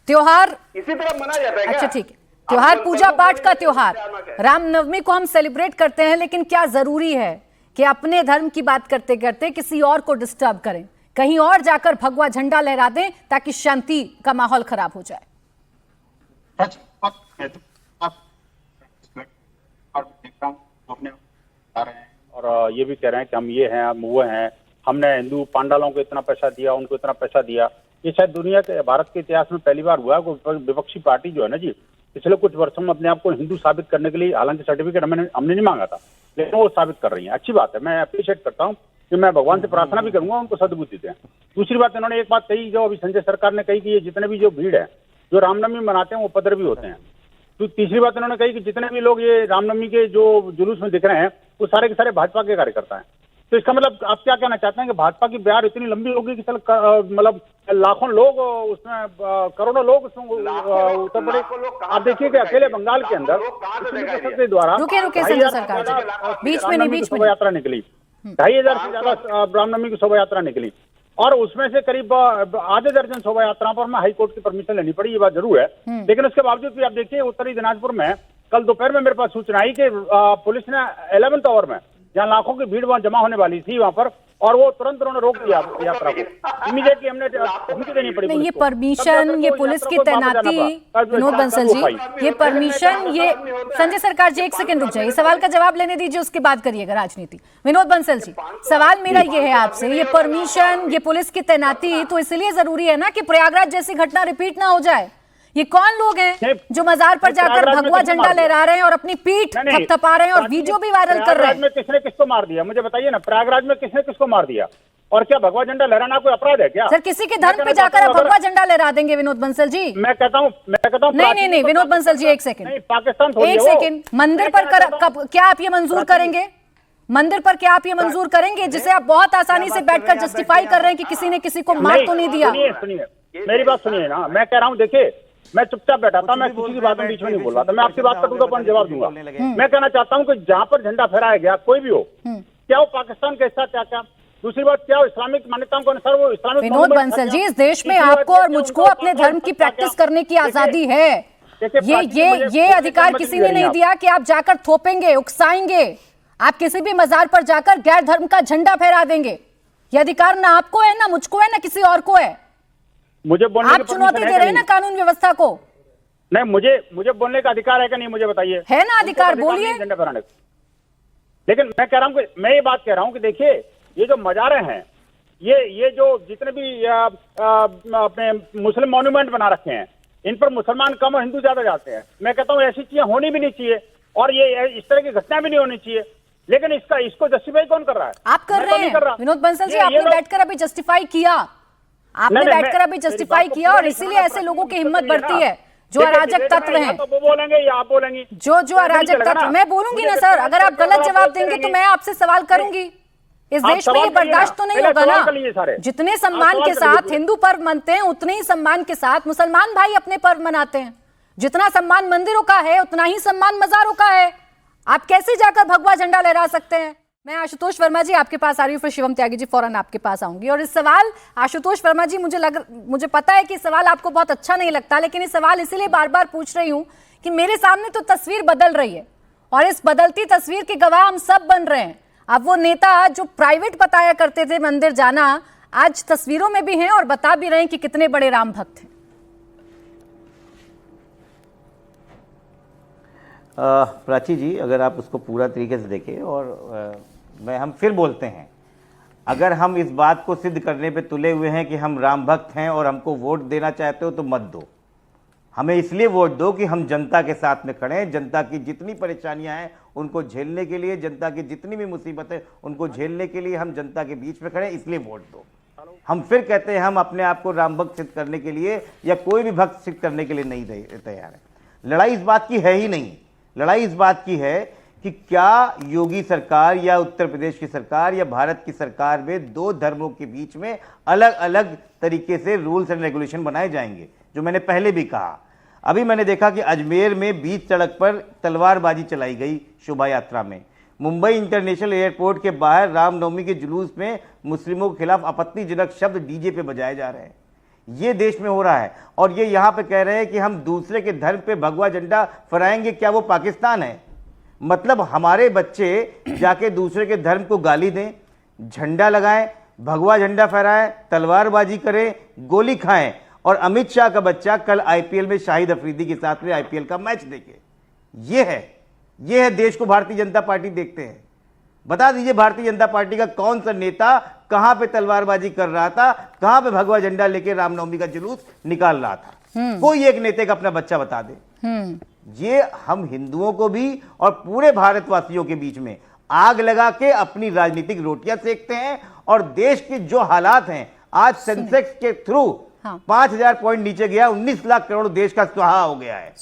त्योहार इसी तरह मनाया जाता है क्या? अच्छा ठीक है, त्योहार आप पूजा पाठ का कर्मचारी त्योहार है। रामनवमी को हम सेलिब्रेट करते हैं, लेकिन क्या जरूरी है कि अपने धर्म की बात करते करते किसी और को डिस्टर्ब करें, कहीं और जाकर भगवा झंडा लहरा दें ताकि शांति का माहौल खराब हो जाए? सच बात है तो आप और देख रहा हूं वो अपने बता रहे हैं और ये भी कह रहे हैं कि हम ये हैं हम वो हैं, हमने हिंदू पांडालों को इतना पैसा दिया, उनको इतना पैसा दिया। ये शायद दुनिया के भारत के इतिहास में पहली बार हुआ है। विपक्षी पार्टी जो है ना जी, पिछले कुछ वर्षों में अपने आप को हिंदू साबित करने के लिए, हालांकि सर्टिफिकेट हमने नहीं मांगा था, लेकिन वो साबित कर रही है। अच्छी बात है, मैं अप्रिशिएट करता हूँ कि मैं भगवान से प्रार्थना भी करूंगा उनको सद्बुद्धि दें। दूसरी बात, इन्होंने एक बात कही जो अभी संजय सरकार ने कही कि ये जितने भी जो भीड़ है जो रामनवमी मनाते हैं वो उपद्रवी होते हैं। तो तीसरी बात इन्होंने कही कि जितने भी लोग ये रामनवमी के जो जुलूस में दिख रहे हैं वो सारे के सारे भाजपा के कार्यकर्ता हैं। तो इसका मतलब आप क्या कहना चाहते हैं कि भाजपा की बयार इतनी लंबी होगी कि मतलब लाखों लोग उसमें, करोड़ों लोग उसमें उत्तर प्रदेश। आप देखिए कि अकेले बंगाल के अंदर के द्वारा रुके संजय सरकार, बीच में नहीं, शोभा यात्रा निकली, 2,500 से ज्यादा रामनवमी की शोभा यात्रा निकली और उसमें से करीब आधे दर्जन शोभा यात्रा पर हमें हाईकोर्ट की परमिशन लेनी पड़ी, ये बात जरूर है। लेकिन उसके बावजूद भी आप देखिए उत्तरी दिनाजपुर में कल दोपहर में मेरे पास सूचना आई कि पुलिस ने 11th आवर में, जहां लाखों की भीड़ वहां जमा होने वाली थी वहां पर, और वो तुरंत उन्होंने रोक दिया यात्रा को। इमीडिएटली हमने धमकी देनी पड़ी। नहीं, ये परमिशन, ये पुलिस की तैनाती, विनोद बंसल जी, ये परमिशन, ये संजय सरकार जी एक सेकंड रुक जाइए, सवाल का जवाब लेने दीजिए, उसके बाद करिएगा राजनीति। विनोद बंसल जी, सवाल मेरा ये है आपसे, ये परमिशन, ये पुलिस की तैनाती तो इसलिए जरूरी है ना कि प्रयागराज जैसी घटना रिपीट ना हो जाए। ये कौन लोग हैं जो मजार पर जाकर भगवा झंडा लहरा रहे हैं और अपनी पीठ थपथपा रहे हैं और वीडियो भी वायरल कर रहे हैं? में किसने किसको मार दिया मुझे बताइए ना, प्रयागराज में किसने किसको मार दिया? और क्या भगवा झंडा लहराना कोई अपराध है क्या? सर, किसी के धर्म पे जाकर आप भगवा झंडा लहरा देंगे विनोद बंसल जी? मैं कहता हूँ नहीं विनोद बंसल जी, एक सेकंड, पाकिस्तान एक सेकंड, मंदिर पर क्या आप ये मंजूर करेंगे? मंदिर पर क्या आप ये मंजूर करेंगे जिसे आप बहुत आसानी से बैठकर जस्टिफाई कर रहे हैं कि किसी ने किसी को मार तो नहीं दिया? सुनिए मेरी बात सुनिए ना, मैं कह रहा हूँ देखिए, मैं चुपचाप बैठा था, मैं किसी की बात में बीच में नहीं बोल रहा था, मैं आपकी बात का टू द पॉइंट जवाब दूंगा। मैं कहना चाहता हूं कि जहां पर झंडा फहराया गया कोई भी हो, क्या वो पाकिस्तान के हिस्सा, क्या दूसरी बात, क्या इस्लामिक मान्यताओं के अनुसार वो इस्लामिक? विनोद बंसल जी, इस देश में आपको और मुझको अपने धर्म की प्रैक्टिस करने की आजादी है। ये अधिकार किसी ने नहीं दिया कि आप जाकर थोपेंगे, उकसाएंगे, आप किसी भी मजार पर जाकर गैर धर्म का झंडा फहरा देंगे। ये अधिकार ना आपको है, ना मुझको है, ना किसी और को है। मुझे बोलने आप चुनौती दे रहे हैं ना कानून व्यवस्था को। नहीं, मुझे बोलने का अधिकार है कि नहीं, मुझे बताइए। है ना अधिकार, बोलिए। झंडा फहराने, लेकिन मैं कह रहा हूं कि मैं ये बात कह रहा हूं कि देखिए, ये जो मजारे हैं, ये जो जितने भी अपने मुस्लिम मॉन्यूमेंट बना रखे हैं, इन पर मुसलमान कम और हिंदू ज्यादा जाते हैं। मैं कहता हूं ऐसी चीजें होनी भी नहीं चाहिए और ये इस तरह की घटना भी नहीं होनी चाहिए। लेकिन इसको जस्टिफाई कौन कर रहा है? आप कर रहे हैं विनोद बंसल जी, आपने बैठकर अभी जस्टिफाई किया, आपने बैठकर अभी जस्टिफाई किया, और इसीलिए ऐसे लोगों की हिम्मत बढ़ती है जो अराजक तत्व हैं। तो वो बोलेंगे या आप बोलेंगी? जो अराजक तत्व, मैं बोलूंगी ना सर, अगर आप गलत जवाब देंगे तो मैं आपसे सवाल करूंगी। इस देश में ये बर्दाश्त तो नहीं होगा ना। जितने सम्मान के साथ हिंदू पर्व मनते हैं, उतने ही सम्मान के साथ मुसलमान भाई अपने पर्व मनाते हैं। जितना सम्मान मंदिरों का है, उतना ही सम्मान मजारों का है। आप कैसे जाकर भगवा झंडा लहरा सकते हैं? मैं आशुतोष वर्मा जी आपके पास आ रही हूँ, फिर शिवम त्यागी जी फौरन आपके पास आऊंगी। और इस सवाल, आशुतोष वर्मा जी, मुझे पता है कि सवाल आपको बहुत अच्छा नहीं लगता, लेकिन ये सवाल इसलिए बार बार पूछ रही हूँ कि मेरे सामने तो तस्वीर बदल रही है और इस बदलती तस्वीर के गवाह हम सब बन रहे हैं। अब वो नेता जो प्राइवेट बताया करते थे मंदिर जाना, आज तस्वीरों में भी हैं और बता भी रहे हैं कि कितने बड़े राम भक्त हैं। प्राची जी, अगर आप उसको पूरा तरीके से देखें, और हम फिर बोलते हैं, अगर हम इस बात को सिद्ध करने पे तुले हुए हैं कि हम राम भक्त हैं और हमको वोट देना चाहते हो तो मत दो। हमें इसलिए वोट दो कि हम जनता के साथ में खड़े हैं, जनता की जितनी परेशानियां हैं उनको झेलने के लिए, जनता की जितनी भी मुसीबतें उनको झेलने के लिए हम जनता के बीच में खड़े हैं, इसलिए वोट दो। हम फिर कहते हैं हम अपने आप को राम भक्त सिद्ध करने के लिए या कोई भी भक्त सिद्ध करने के लिए नहीं तैयार है। लड़ाई इस बात की है ही नहीं। लड़ाई इस बात की है कि क्या योगी सरकार या उत्तर प्रदेश की सरकार या भारत की सरकार में दो धर्मों के बीच में अलग अलग तरीके से रूल्स एंड रेगुलेशन बनाए जाएंगे, जो मैंने पहले भी कहा। अभी मैंने देखा कि अजमेर में बीच सड़क पर तलवारबाजी चलाई गई शोभा यात्रा में, मुंबई इंटरनेशनल एयरपोर्ट के बाहर रामनवमी के जुलूस में मुस्लिमों के खिलाफ आपत्तिजनक शब्द डीजे पे बजाए जा रहे हैं। ये देश में हो रहा है और ये यहाँ पे कह रहे हैं कि हम दूसरे के धर्म पे भगवा झंडा फहराएंगे। क्या वो पाकिस्तान है? मतलब हमारे बच्चे जाके दूसरे के धर्म को गाली दें, झंडा लगाएं, भगवा झंडा फहराएं, तलवारबाजी करें, गोली खाएं और अमित शाह का बच्चा कल आईपीएल में शाहिद अफरीदी के साथ में आईपीएल का मैच देखे। ये है देश को भारतीय जनता पार्टी देखते हैं। बता दीजिए भारतीय जनता पार्टी का कौन सा नेता कहां पे तलवारबाजी कर रहा था, कहां पे भगवा झंडा लेके रामनवमी का जुलूस निकाल रहा था? कोई एक नेता का अपना बच्चा बता दे। ये हम हिंदुओं को भी और पूरे भारतवासियों के बीच में आग लगा के अपनी राजनीतिक रोटियां सेकते हैं। और देश के जो हालात हैं, आज सेंसेक्स के थ्रू 5000 पॉइंट नीचे गया, 19 लाख करोड़ देश का स्वाहा हो गया है।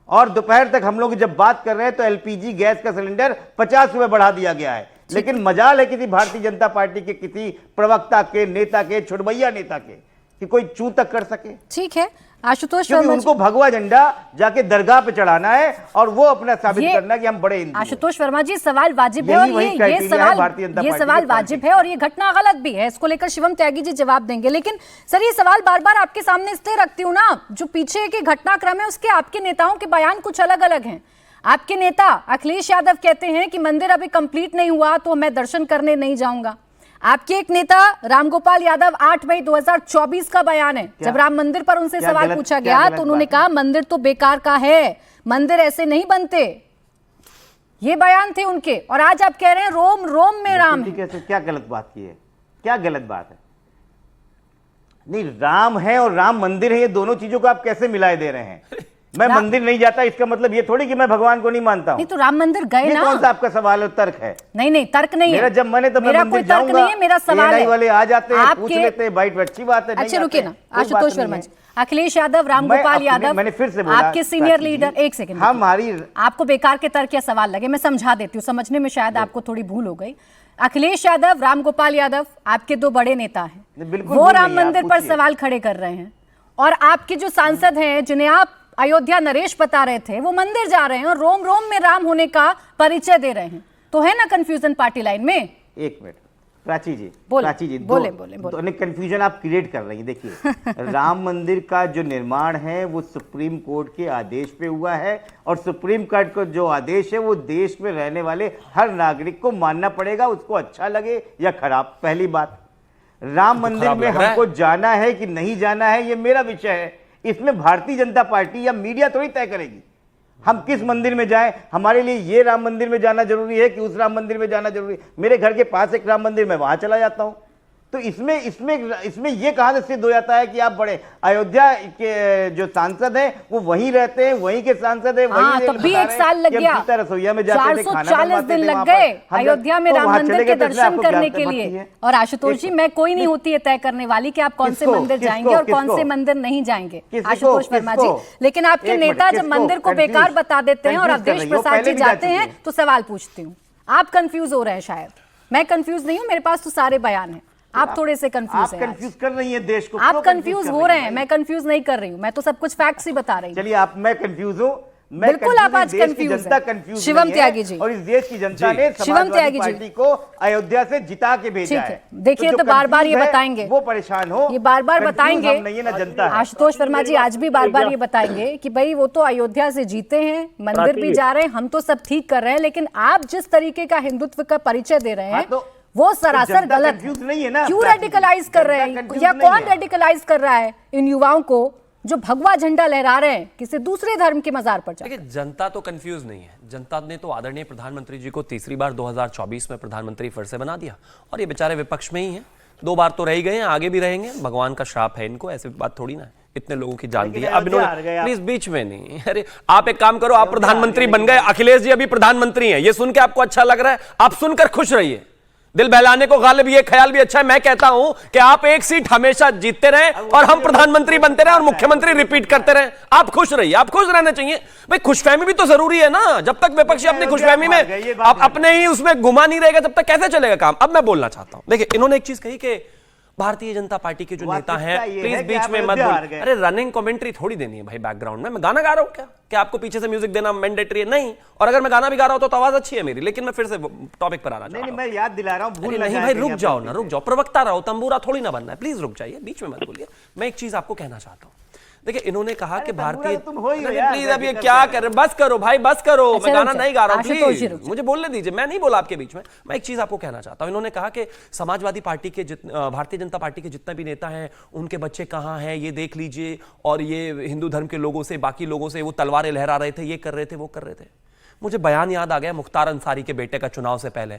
और दोपहर तक हम लोग जब बात कर रहे हैं तो एलपीजी गैस का सिलेंडर 50 रुपए बढ़ा दिया गया है। लेकिन मजाल है किसी भारतीय जनता पार्टी के किसी प्रवक्ता के, नेता के, छुटभैया नेता के, कि कोई चू तक कर सके। ठीक है आशुतोष क्योंकि वर्मा उनको भगवा झंडा जाके दरगाह पे चढ़ाना है और वो अपना साबित करना है कि हम बड़े हिंदू हैं। आशुतोष वर्मा जी सवाल वाजिब है और ये सवाल वाजिब है और ये घटना गलत भी है। इसको लेकर शिवम त्यागी जी जवाब देंगे। लेकिन सर ये सवाल बार बार आपके सामने इसलिए रखती हूँ ना, जो पीछे के घटनाक्रम है उसके आपके नेताओं के बयान कुछ अलग अलग हैं। आपके नेता अखिलेश यादव कहते हैं कि मंदिर अभी कंप्लीट नहीं हुआ तो मैं दर्शन करने नहीं जाऊंगा। आपके एक नेता रामगोपाल यादव 8 मई 2024 का बयान है, जब राम मंदिर पर उनसे सवाल पूछा गया तो उन्होंने कहा मंदिर तो बेकार का है, मंदिर ऐसे नहीं बनते। ये बयान थे उनके। और आज आप कह रहे हैं रोम रोम में राम है। कैसे? क्या गलत बात की है? क्या गलत बात है? नहीं, राम है और राम मंदिर है, ये दोनों चीजों को आप कैसे मिलाए दे रहे हैं? मैं मंदिर नहीं जाता इसका मतलब ये थोड़ी कि मैं भगवान को नहीं मानता हूं। नहीं तो राम मंदिर गए ना। कौन सा आपका सवाल और तर्क है? नहीं तर्क नहीं है। मेरा जब मैंने तो मेरा कोई तर्क नहीं है, मेरा सवाल है। वाले आ जाते हैं, पूछ लेते हैं, बाइट अच्छी बात है। अच्छा रुकिए ना आशुतोष वर्मा जी, अखिलेश यादव, रामगोपाल यादव, मैंने फिर से बोला, आपके सीनियर लीडर, एक सेकंड, हमारी आपको बेकार के तर्क या सवाल लगे मैं समझा देती हूँ, समझने में शायद आपको थोड़ी भूल हो गई। अखिलेश यादव, रामगोपाल यादव आपके दो बड़े नेता हैं, वो राम मंदिर पर सवाल खड़े कर रहे हैं। और आपके जो सांसद हैं जिन्हें आप अयोध्या नरेश बता रहे थे, वो मंदिर जा रहे हैं और रोम रोम में राम होने का परिचय दे रहे हैं। तो है ना कंफ्यूजन पार्टी लाइन में? एक मिनट प्राची जी, बोले कंफ्यूजन आप क्रिएट कर रही हैं। देखिए राम मंदिर का जो निर्माण है वो सुप्रीम कोर्ट के आदेश पे हुआ है और सुप्रीम कोर्ट का जो आदेश है वो देश में रहने वाले हर नागरिक को मानना पड़ेगा, उसको अच्छा लगे या खराब। पहली बात, राम मंदिर में हमको जाना है कि नहीं जाना है ये मेरा विषय है, इसमें भारतीय जनता पार्टी या मीडिया थोड़ी तय करेगी हम किस मंदिर में जाएं। हमारे लिए ये राम मंदिर में जाना जरूरी है कि उस राम मंदिर में जाना जरूरी है। मेरे घर के पास एक राम मंदिर, मैं वहां चला जाता हूं। तो इसमें ये कहां से सिद्ध हो जाता है कि आप बड़े अयोध्या के जो सांसद हैं वो वहीं रहते हैं, वहीं के सांसद हैं, वहीं तब भी एक साल लग गया, रसोईया में जाते थे, 440 दिन लग गए अयोध्या में राम मंदिर के दर्शन करने के लिए। और आशुतोष जी, मैं कोई नहीं होती है तय करने वाली कि आप कौन से मंदिर जाएंगे और कौन से मंदिर नहीं जाएंगे आशुतोष वर्मा जी। लेकिन आपके नेता जब मंदिर को बेकार बता देते हैं और अवधेश प्रसाद जी जाते हैं तो सवाल पूछती हूँ। आप कंफ्यूज हो रहे हैं शायद, मैं कंफ्यूज नहीं हूँ, मेरे पास तो सारे बयान है। आप थोड़े से कंफ्यूज हैं। आप कंफ्यूज कर रही हैं देश को। आप कंफ्यूज हो रहे हैं, मैं कंफ्यूज नहीं कर रही हूँ, मैं तो सब कुछ फैक्ट्स ही बता रही हूँ। चलिए मैं कंफ्यूज हूँ, बिल्कुल आप आज कंफ्यूज हैं। शिवम त्यागी जी, और इस देश की जनता ने शिवम त्यागी पार्टी को अयोध्या से जिता के भेजा है। देखिए तो बार बार ये बताएंगे, वो परेशान हो, ये बार बार बताएंगे नहीं ना जनता। आशुतोष वर्मा जी आज भी बार बार ये बताएंगे कि भाई वो तो अयोध्या से जीते हैं, मंदिर भी जा रहे हैं, हम तो सब ठीक कर रहे हैं, लेकिन आप जिस तरीके का हिंदुत्व का परिचय दे रहे हैं वो सरासर गलत नहीं है ना। क्यों रेडिकलाइज कर रहे हैं या कौन रेडिकलाइज कर रहा है इन युवाओं को जो भगवा झंडा लहरा रहे हैं किसी दूसरे धर्म के मजार पर? देखिए जनता तो कंफ्यूज नहीं है, जनता ने तो आदरणीय प्रधानमंत्री जी को तीसरी बार 2024 में प्रधानमंत्री फिर से बना दिया और ये बेचारे विपक्ष में ही हैं, 2 बार तो रह ही गए हैं, आगे भी रहेंगे, भगवान का श्राप है इनको, ऐसी बात थोड़ी ना है। इतने लोगों की जान दी है, अब इन्होंने प्लीज बीच में नहीं। अरे आप एक काम करो, आप प्रधानमंत्री बन गए, अखिलेश जी अभी प्रधानमंत्री हैं, ये सुन के आपको अच्छा लग रहा है, आप सुनकर खुश रहिए, दिल बहलाने को गालिब ये ख्याल भी अच्छा है। मैं कहता हूं कि आप एक सीट हमेशा जीतते रहें और हम प्रधानमंत्री बनते रहें और मुख्यमंत्री रिपीट करते रहें। आप खुश रहिए, आप खुश रहना चाहिए भाई, खुशफहमी भी तो जरूरी है ना। जब तक विपक्षी अपनी खुशफहमी में अपने ही उसमें घुमा नहीं रहेगा तब तक कैसे चलेगा काम। अब मैं बोलना चाहता हूं, देखिए इन्होंने एक चीज कही कि भारतीय जनता पार्टी के जो नेता वास्तविकता हैं ये प्लीज है कि बीच आप में मत अयोध्या हार बोल। गए। अरे रनिंग कमेंट्री थोड़ी देनी है भाई बैकग्राउंड में। मैं गाना गा रहा हूं क्या आपको पीछे से म्यूजिक देना मैंडेटरी है? नहीं। और अगर मैं गाना भी गा रहा हूं तो आवाज अच्छी है मेरी, लेकिन मैं फिर से टॉपिक पर आना चाहता नहीं हूं। मैं याद दिला रहा हूँ, भूल अरे ना नहीं जाए भाई, कहीं रुक आप जाओ गलती ना, से। रुक जाओ। प्रवक्ता रहो, तंबूरा थोड़ी ना बनना है। प्लीज रुक जाइए, बीच में मत बोलिए। मैं एक चीज आपको कहना चाहता हूं। देखिए इन्होंने कहा कि तंबूरा भारतीय, तो तुम हो ही हो यार, प्लीज अब ये दिक्कत क्या क्या है? कर रहे, बस करो भाई, बस करो। अच्छा, मैं गाना रुक नहीं जाओ। गा रहा हूं, आशुतोष जी, प्लीज रुक जाओ। मुझे बोलने दीजिए। मैं नहीं बोला आपके बीच में। मैं एक चीज आपको कहना चाहता हूं। इन्होंने कहा कि समाजवादी पार्टी के भारतीय जनता पार्टी के जितने भी नेता हैं उनके बच्चे कहां हैं ये देख लीजिए, और ये हिंदू धर्म के लोगों से, बाकी लोगों से वो तलवारें लहरा रहे थे, ये कर रहे थे, वो कर रहे थे। मुझे बयान याद आ गया मुख्तार अंसारी के बेटे का चुनाव से पहले।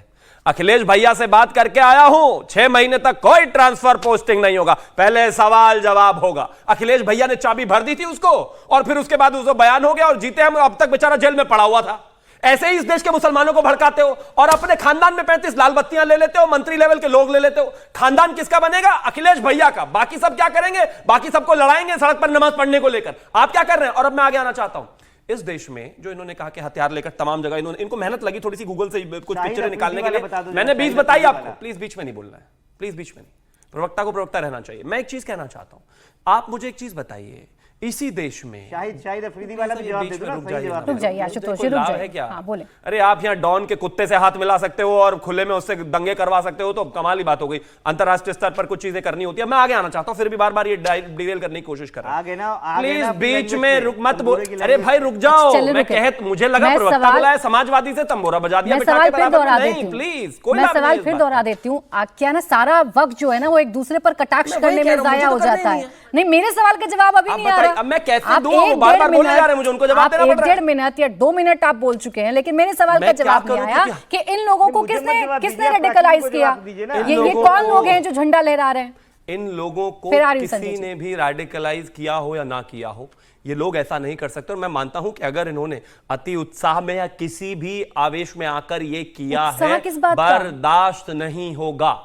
अखिलेश भैया से बात करके आया हूं, 6 महीने तक कोई ट्रांसफर पोस्टिंग नहीं होगा, पहले सवाल जवाब होगा। अखिलेश भैया ने चाबी भर दी थी उसको, और फिर उसके बाद उसको बयान हो गया और जीते हम। अब तक बेचारा जेल में पड़ा हुआ था। ऐसे ही इस देश के मुसलमानों को भड़काते हो और अपने खानदान में 35 लाल बत्तियां ले लेते हो, मंत्री लेवल के लोग ले लेते हो। खानदान किसका बनेगा? अखिलेश भैया का। बाकी सब क्या करेंगे? बाकी सबको लड़ाएंगे सड़क पर नमाज पढ़ने को लेकर। आप क्या कर रहे हैं? और अब मैं आगे आना चाहता हूं। इस देश में जो इन्होंने कहा कि हथियार लेकर तमाम जगह, इनको मेहनत लगी थोड़ी सी गूगल से कुछ शाहीन पिक्चरें निकालने के अफरीदी लिए। वाला बता दो, मैंने 20 शाहीन बताई अफरीदी आपको। वाला। प्लीज बीच में नहीं बोलना है, प्लीज बीच में नहीं। प्रवक्ता को प्रवक्ता रहना चाहिए। मैं एक चीज कहना चाहता हूं, आप मुझे एक चीज बताइए, इसी देश में शाहिद अफरीदी वाला भी जवाब दे दो ना, सही जवाब रुक दे जाइए दो। आशुतोष जी, कोई रुक लाभ जाइए। है क्या? हाँ, बोले। अरे आप यहाँ डॉन के कुत्ते से हाथ मिला सकते हो और खुले में उससे दंगे करवा सकते हो, तो कमाल ही बात हो गई। अंतरराष्ट्रीय स्तर पर कुछ चीजें करनी होती है। मैं आगे आना चाहता हूँ, फिर भी बार बार ये डिरेल करने की कोशिश कर रहा हूं। आगे ना प्लीज अपनी बीच language में पे, रुक मत बोल। तंबूरे की अरे language भाई रुक जाओ। चलिए, मैं रुके। मुझे लगा मैं प्रवक्ता सवाल- बोला है समाजवादी से तंबोरा बजा दिया, मैं बिठा सवाल के फिर बराबर दोहरा में। देती नहीं, हूँ। प्लीज कोई मैं लाभ नहीं सवाल है इस फिर बात दोहरा देती हूँ। क्या ना सारा वक्त जो है ना वो एक दूसरे पर कटाक्ष मैं वही करने कह में रहा हूँ, जाया मुझे हो तो करना ही जाता नहीं है। है। नहीं, मेरे सवाल का जवाब अभी आप नहीं आ बताइए, रहा। अब मैं कैसे आप दूं? वो 1-1.5 बार-बार बोले जा रहे हैं, मिनट- मुझे उनको जवाब आप देना पड़ रहा है। 1-1.5 मिनट या 2 मिनट आप बोल चुके हैं, लेकिन मेरे सवाल का मैं क्या जवाब नहीं करूं आया क्योंकि- कि इन लोगों को मुझे मत किसने जवाब किसने दीजिए, आप रेडिकलाइज प्राची को किया? जवाब दीजिए ना। ये लोगों कौन को- लोग हैं जो झंडा लहरा रहे हैं? इन लोगों को फिर आ रही हूं संजय किसी जी। ने भी रेडिकलाइज किया हो या ना किया हो, ये लोग ऐसा नहीं कर सकते। और मैं मानता हूं कि अगर इन्होंने अति उत्साह में या किसी भी आवेश में आकर ये किया उत्साह है, किस बात का? बर्दाश्त नहीं होगा।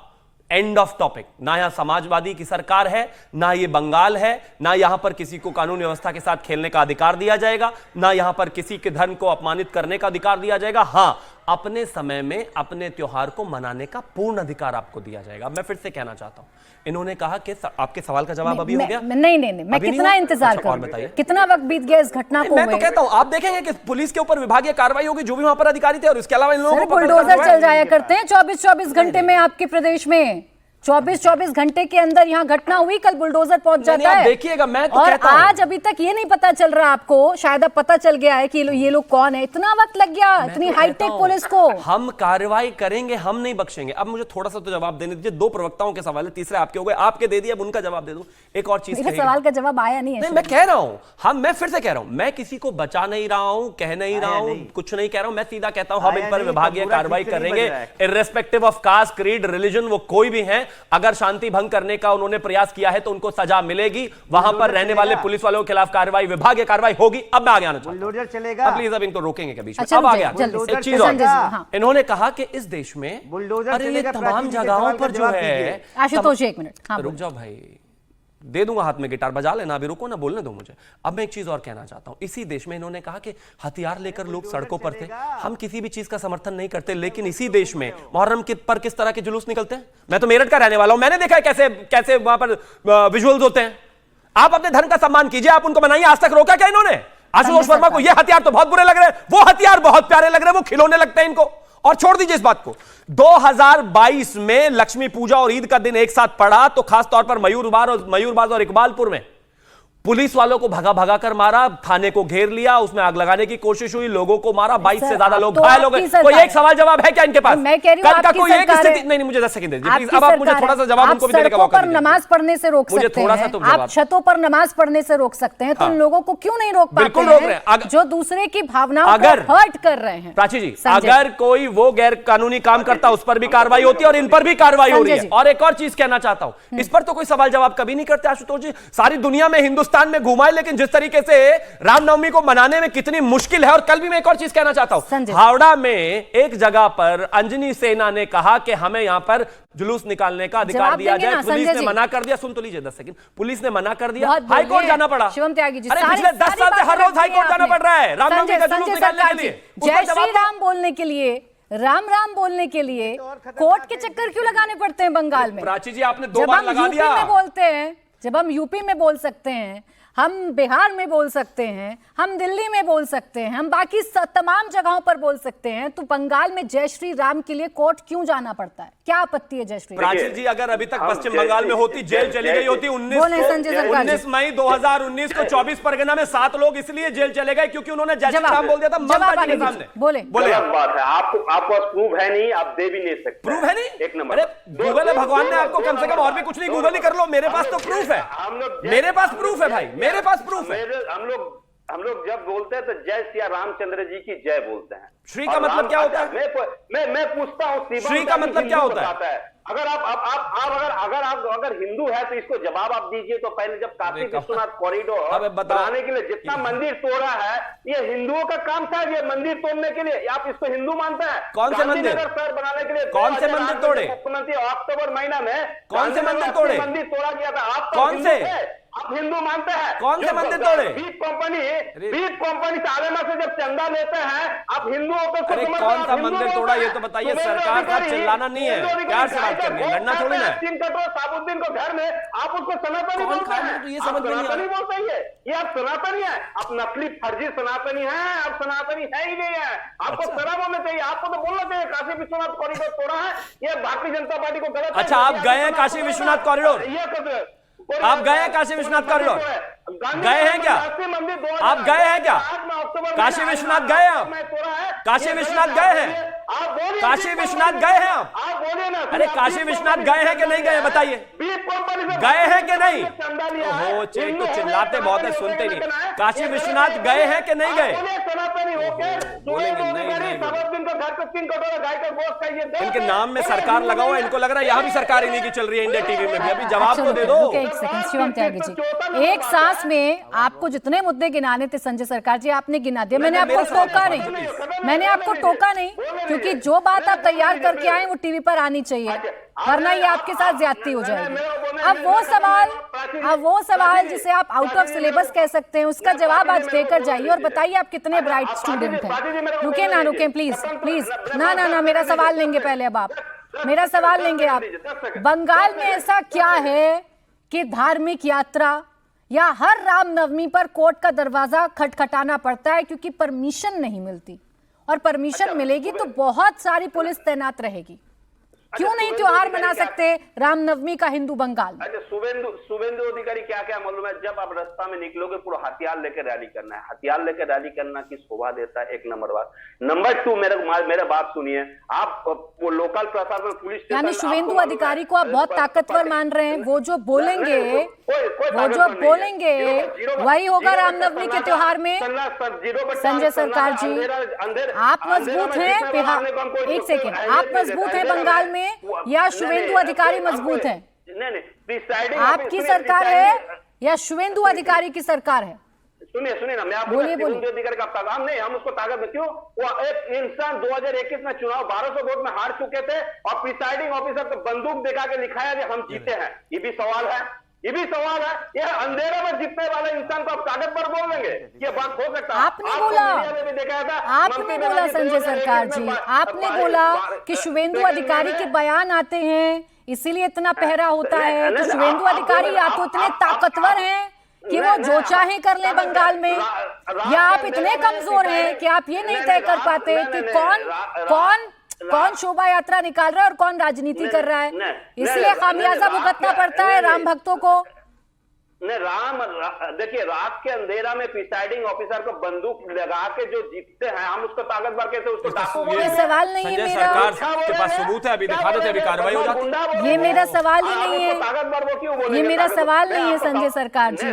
End of topic. ना यहां समाजवादी की सरकार है, ना ये बंगाल है, ना यहां पर किसी को कानून व्यवस्था के साथ खेलने का अधिकार दिया जाएगा, ना यहां पर किसी के धर्म को अपमानित करने का अधिकार दिया जाएगा। हां, अपने समय में अपने त्योहार को मनाने का पूर्ण अधिकार आपको दिया जाएगा। मैं फिर से कहना चाहता हूं, इन्होंने कहा कि आपके सवाल का जवाब अभी हो गया? नहीं, मैं अभी नहीं कितना हुआ? इंतजार अच्छा, और करूं? बताइए। कितना वक्त बीत गया इस घटना को? मैं तो कहता हूं, आप देखेंगे कि पुलिस के ऊपर विभागीय कार्रवाई होगी, जो भी वहां पर अधिकारी थे, और इसके अलावा इन लोगों सर को पकड़ बुलडोजर कर- चल जाया करते हैं 24-24 घंटे में आपके प्रदेश में। 24-24 घंटे के अंदर यहाँ घटना हुई, कल बुलडोजर पहुंच नहीं, जाता आप है। देखिएगा, मैं तो और कहता हूं। आज अभी तक ये नहीं पता चल रहा आपको, शायद अब पता चल गया है कि ये लोग कौन है। इतना वक्त लग गया इतनी तो हाईटेक कहता हूं, पुलिस को। हम कार्रवाई करेंगे, हम नहीं बख्शेंगे। अब मुझे थोड़ा सा तो जवाब देने दीजिए। 2 प्रवक्ताओं के सवाल है, तीसरे आपके हो गए, आपके दे दिए, अब उनका जवाब दे दूं। एक और चीज मेरे कहिएगा। सवाल का जवाब आया नहीं है। नहीं, मैं कह रहा हूं, मैं फिर से कह रहा हूं, मैं किसी को बचा नहीं रहा हूं, कह नहीं रहा हूं, कुछ नहीं कह रहा हूं। मैं सीधा कहता हूं, हम इन पर विभागीय कार्रवाई करेंगे, irrespective of caste, creed, religion, वो कोई भी हैं। अगर शांति भंग करने का उन्होंने प्रयास किया है तो उनको सजा मिलेगी। वहां पर रहने वाले पुलिस वालों के खिलाफ कार्रवाई, विभागीय कार्रवाई होगी। अब मैं आगे आना चाहता हूं। बुलडोजर चलेगा। प्लीज अब इनको रोकेंगे क्या बीच में? अच्छा, अब रुक आ गया जाइए, जल्दी एक से। चीज और। संजय जी, हाँ। इन्होंने कहा कि इस देश में बुलडोजर अरे ये चलेगा, तमाम प्राची जी के जगहों सवाल का पर जो जवाब है, दीजिए। आशुतोष जी, 1 मिनट। हाँ, रुक जाओ भाई, दे दूंगा हाथ में गिटार, बजा लेना, अभी रुको ना, बोलने दो मुझे। अब मैं एक चीज और कहना चाहता हूं। इसी देश में इन्होंने कहा कि हथियार लेकर लोग सड़कों पर थे। हम किसी भी चीज का समर्थन नहीं करते, लेकिन इसी देश में मुहर्रम पर किस तरह के जुलूस निकलते हैं। मैं तो मेरठ का रहने वाला हूं, मैंने देखा है कैसे कैसे वहां पर विजुअल्स होते हैं। आप अपने धर्म का सम्मान कीजिए, आप उनको बनाइए। आज तक रोका क्या इन्होंने? आशुतोष वर्मा को ये हथियार तो बहुत बुरे लग रहे हैं, वो हथियार बहुत प्यारे लग रहे हैं, वो खिलौने लगते हैं इनको। और छोड़ दीजिए इस बात को, 2022 में लक्ष्मी पूजा और ईद का दिन एक साथ पड़ा, तो खास तौर पर मयूरबाज और इकबालपुर में पुलिस वालों को भगा भगा कर मारा, थाने को घेर लिया, उसमें आग लगाने की कोशिश हुई, लोगों को मारा, 22 से ज्यादा लोग घायल हो गए। कोई एक सवाल जवाब है क्या इनके पास? मैं कह रही हूं, कल का आपकी कोई एक सरकार है। स्थिति नहीं, मुझे 10 सेकंड दीजिए प्लीज। आपकी अब आप मुझे सरकार थोड़ा सा है। जवाब आप उनको भी देने का सड़कों मौका पर दीजिए। नमाज पढ़ने से रोक मुझे सकते थोड़ा सा हैं, तो आप जवाब। छतों पर नमाज पढ़ने से रोक सकते हैं, तो हाँ। इन लोगों को क्यों नहीं रोक पाते बिल्कुल रोक रहे हैं। जो दूसरे की भावनाओं को अगर- हर्ट कर रहे हैं? प्राची जी, संजय अगर कोई वो गैर कानूनी काम करता उस पर भी कार्रवाई होती है, और इन पर भी कार्रवाई हो रही संजय है। जी। और एक और चीज कहना चाहता हूं, इस पर तो कोई सवाल जवाब कभी नहीं करते आशुतोष जी। सारी दुनिया में, हिंदुस्तान में घुमाए, लेकिन जिस तरीके से रामनवमी को मनाने में कितनी मुश्किल है। और कल भी मैं एक और चीज कहना चाहता हूं, संजय। हावड़ा में एक जगह पर अंजनी सेना ने कहा कि हमें यहां पर जुलूस निकालने का अधिकार जवाब दिया देंगे जाए। ना, पुलिस संजय ने जी। मना कर दिया। सुन तो लीजिए 10 सेकंड। पुलिस ने मना कर दिया, बहुत हाई कोर्ट बोलिए। जाना पड़ा। शिवम त्यागी जी, अरे सारी- पिछले 10 सारी साल से बातें हर रोज रखी हाई हैं कोर्ट जाना आपने। पड़ रहा है रामनवमी का जुलूस संजय निकालने सरकार के जी, लिए। जय उसका जवाब श्री दो। राम बोलने के लिए राम राम बोलने के लिए कोर्ट के चक्कर क्यों लगाने पड़ते हैं बंगाल में? प्राची जी आपने 2 जब बार हम लगा यूपी दिया। में बोलते हैं, जब हम यूपी में बोल सकते हैं, हम बिहार में बोल सकते हैं, हम दिल्ली में बोल सकते हैं, हम बाकी तमाम जगहों पर बोल सकते हैं, तो बंगाल में जय श्री राम के लिए कोर्ट क्यों जाना पड़ता है? क्या आपत्ति है जय श्री राम? प्राची जी अगर अभी तक पश्चिम बंगाल में होती, जेल चली गई होती 19 मई 2019 को 24 परगना में 7 लोग इसलिए जेल चले गए क्योंकि उन्होंने जय श्री राम बोल दिया था ममता जी के सामने। बोले गलत बात है। आपको पास प्रूफ है नहीं, आप दे भी नहीं सकते। प्रूफ है नहीं? एक नंबर। अरे गूगल है, भगवान ने आपको कम से कम और भी कुछ नहीं, गूगल ही कर लो। मेरे पास तो प्रूफ है, मेरे पास प्रूफ है भाई, मेरे पास प्रूफ है। हम लोग जब बोलते हैं तो जय श्री रामचंद्र जी की जय बोलते हैं। श्री का मतलब क्या होता है? मैं पूछता हूँ, श्री का मतलब क्या होता है? अगर अगर हिंदू है तो इसको जवाब आप दीजिए। तो पहले जब काशी विश्वनाथ कॉरिडोर बनाने के लिए जितना मंदिर तोड़ा है, ये हिंदुओं का काम था ये मंदिर तोड़ने के लिए। आप इसको हिंदू मानते हैं? कौन से मंदिर? शहर बनाने के लिए कौन से मंदिर तोड़े? मुख्यमंत्री अक्टूबर महीना में कौन से मंदिर तोड़े? मंदिर तोड़ा गया था। आप कौन से? आप हिंदू मानते हैं? कौन से मंदिर तोड़े? बीप कंपनी सालेमा से जब चंदा लेते हैं, आप हिंदुओं को अरे कौन सा मंदिर तोड़ा ये तो बताइए। सरकार का चिल्लाना नहीं है, प्यार से बात करनी है, लड़ना थोड़ी ना है। 3 करोड़ साबुद्दीन को घर में आप उसको सनातनी बोलते हैं। तो ये समझ में नहीं आ रहा। सनातनी बोलते हैं ये आप सनातनी है। आप नकली फर्जी सनातनी हैं, आप सनातनी है ही नहीं है। आपको शर्म होना चाहिए, आपको तो बोलना चाहिए काशी विश्वनाथ कॉरिडोर तोड़ा है, ये भारतीय जनता पार्टी को गलत। अच्छा आप गए हैं काशी विश्वनाथ कॉरिडोर? आप गए हैं काशी विश्वनाथ कॉरिडोर? गए हैं क्या? आप गए हैं क्या? काशी विश्वनाथ गए हैं आप? काशी विश्वनाथ गए हैं? काशी विश्वनाथ गए हैं आप? अरे काशी विश्वनाथ गए हैं कि नहीं गए बताइए? गए हैं कि नहीं? ओहो चेक तो चिल्लाते बहुत है, सुनते नहीं। काशी विश्वनाथ गए हैं कि नहीं गए? बोलेंगे नहीं। इनके नाम में सरकार लगा हुआ है, इनको लग रहा है यहाँ भी सरकार इन्हीं की चल रही है, इंडिया टीवी में भी। अभी जवाब तो दे दो। एक सेकंड शिवम त्यागी जी, एक सांस में आपको जितने मुद्दे गिनाने थे संजय सरकार जी आपने गिना दिया। मैंने आपको टोका नहीं, मैंने आपको टोका नहीं, क्योंकि जो बात आप तैयार करके आए वो टीवी पर आनी चाहिए, वरना ये आपके साथ ज्यादती हो जाएगी। अब वो सवाल जिसे आप आउट ऑफ सिलेबस कह सकते हैं, उसका जवाब आज देकर जाइए और बताइए आप कितने ब्राइट स्टूडेंट हैं। रुके ना रुके प्लीज प्लीज, ना मेरा सवाल लेंगे पहले। अब आप मेरा सवाल लेंगे। आप बंगाल में ऐसा क्या है कि धार्मिक यात्रा या हर रामनवमी पर कोर्ट का दरवाजा खटखटाना पड़ता है क्योंकि परमिशन नहीं मिलती, और परमिशन मिलेगी तो बहुत सारी पुलिस तैनात रहेगी? क्यों नहीं त्योहार मना सकते रामनवमी का हिंदू बंगाल में? अच्छा शुभेंदु अधिकारी क्या क्या मालूम है? जब आप रास्ता में निकलोगे पूरा हथियार लेकर रैली करना है। हथियार लेकर रैली करना की शोभा देता है, एक नंबर बात। नंबर 2 मेरा बात सुनिए। आप वो लोकल प्रशासन पुलिस यानी शुभेंदु अधिकारी को आप बहुत ताकतवर मान रहे हैं? वो जो बोलेंगे वही होगा रामनवमी के त्योहार में? संजय सरकार जी आप मजबूत हैं बिहार, एक सेकेंड, आप मजबूत हैं बंगाल में या शुभेंदु अधिकारी मजबूत है? नहीं, आपकी सरकार है या शुभेंदु अधिकारी की सरकार है? सुनिए ना, मैं आपको शुभेंदु अधिकारी का ताकत नहीं, हम उसको ताकत में क्यों? वो एक इंसान 2021 में चुनाव 1200 वोट में हार चुके थे और प्रिसाइडिंग ऑफिसर को बंदूक दिखा के लिखाया कि हम जीते हैं। ये भी सवाल है, ये भी सवाल है। ये अंधेरा में जीतने वाले इंसान को आप ताकत पर बोल देंगे? ये बात हो सकता है? आपने बोला संजय सरकार जी, आपने बोला कि शुभेंदु अधिकारी के बयान आते हैं इसीलिए इतना पहरा होता है। तो शुभेंदु अधिकारी या तो इतने ताकतवर हैं कि वो जो चाहे कर ले बंगाल में, या आप इतने कमजोर हैं कि आप ये नहीं तय कर पाते कि कौन शोभा यात्रा निकाल रहा है और कौन राजनीति कर रहा है, इसलिए खामियाजा भुगतना पड़ता है राम भक्तों को? देखिए रात के अंधेरा में प्रिसाइडिंग ऑफिसर को बंदूक लगा के जो जीतते हैं, हम उसको ताकतवर कैसे उसको डाकू? ये सवाल नहीं है मेरा, सरकार के पास सबूत है, अभी दिखा देते अभी कार्रवाई हो जाती। ये मेरा सवाल ही नहीं है, ये मेरा सवाल नहीं है संजय सरकार जी।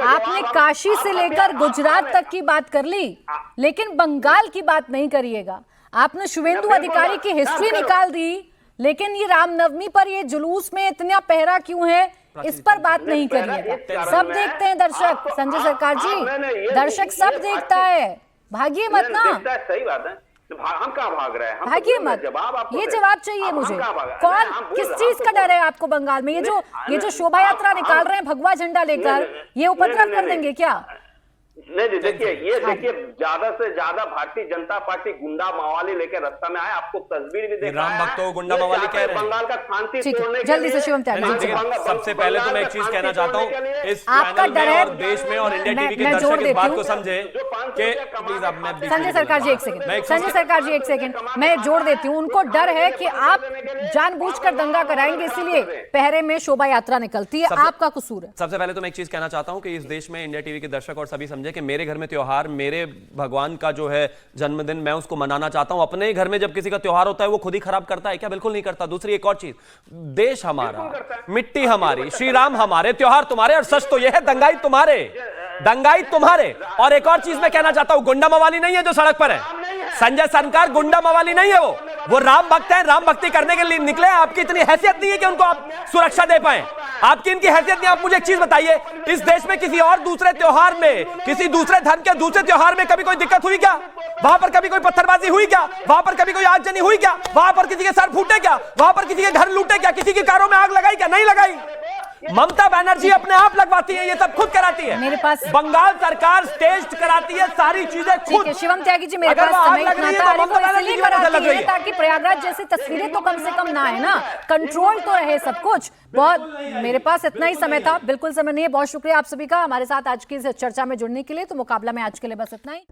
आपने काशी से लेकर गुजरात तक की बात कर ली, लेकिन बंगाल की बात नहीं करिएगा। आपने शुभेंदु अधिकारी की हिस्ट्री निकाल दी, लेकिन ये रामनवमी पर ये जुलूस में इतना पहरा क्यों है इस पर बात नहीं करिएगा। सब देखते हैं दर्शक, संजय सरकार जी, दर्शक सब देखता है, भागिए मत ना। सही बात है, हम कहाँ भाग रहे हैं? भागिए मत, ये जवाब चाहिए मुझे। कौन किस चीज का डर है आपको बंगाल में? ये जो शोभा यात्रा निकाल रहे हैं भगवा झंडा लेकर, ये उपद्रव कर देंगे क्या? नहीं देखिए, ये देखिए ज्यादा से ज्यादा भारतीय जनता पार्टी गुंडा मवाली लेकर रास्ता में आए। आपको तस्वीर भी देखा राम भक्तों को गुंडा मवाली कह रहे हैं। बंगाल का शांति ठीक है, तोड़ने के जल्दी से लिए- शिवम त्यागी जी। देखिए, सबसे पहले तो मैं एक चीज कहना चाहता हूँ, इस आपका चैनल डर में है- और देश में और इंडिया टीवी के मैं जोड़ दर्शक इस देती बात हूँ। को समझे कि प्लीज अब मैं संजय सरकार जी एक मैं सेकंड, एक संजय सरकार जी एक सेकंड, मैं जोड़ देती हूँ। उनको डर है कि आप जानबूझकर दंगा कराएंगे, इसीलिए पहरे में शोभा यात्रा निकलती है। आपका कसूर है। सबसे पहले तो मैं एक चीज कहना चाहता हूं कि इस देश में इंडिया टीवी के दर्शक और सभी समझे कि मेरे घर में त्योहार, मेरे भगवान का जो है जन्मदिन, मैं उसको मनाना चाहता हूं। अपने घर में जब किसी का त्योहार होता है वो खुद ही खराब करता है क्या? बिल्कुल नहीं करता। दूसरी एक और चीज, देश हमारा, मिट्टी हमारी, श्री राम हमारे, त्योहार तुम्हारे, और सच तो यह है दंगाई तुम्हारे, दंगाई तुम्हारे। और एक और चीज मैं कहना चाहता हूं, गुंडा मवाली नहीं है जो सड़क पर है। संजय सरकार गुंडा मवाली नहीं है, वो राम भक्त है, राम भक्ति करने के लिए निकले। आपकी इतनी हैसियत नहीं है कि उनको आप सुरक्षा दे पाए। आपकी इनकी हैसियत नहीं। आप मुझे एक चीज बताइए, इस देश में किसी और दूसरे त्योहार में, किसी दूसरे धर्म के दूसरे त्योहार में कभी कोई दिक्कत हुई क्या? वहां पर कभी कोई पत्थरबाजी हुई क्या? वहां पर कभी कोई आगजनी हुई क्या? वहां पर किसी के सर फूटे क्या? वहां पर किसी के घर लूटे क्या? किसी की कारों में आग लगाई क्या? नहीं लगाई। ममता बनर्जी अपने आप लगवाती है, ये सब खुद कराती है। मेरे पास- बंगाल सरकार स्टेज कराती है, सारी चीजें ठीक खुद। है शिवम त्यागी जी, मेरे अगर पास वो आग समय लग इतना रही है था, तो अरे वो ममता बनर्जी इसलिए की वजह से कराती लग रही है है। ताकि प्रयागराज जैसी तस्वीरें तो कम से कम ना है ना, कंट्रोल तो रहे सब कुछ। बहुत, मेरे पास इतना ही समय था, बिल्कुल समय नहीं है। बहुत शुक्रिया आप सभी का हमारे साथ आज की इस चर्चा में जुड़ने के लिए। तो मुकाबला में आज के लिए बस इतना ही।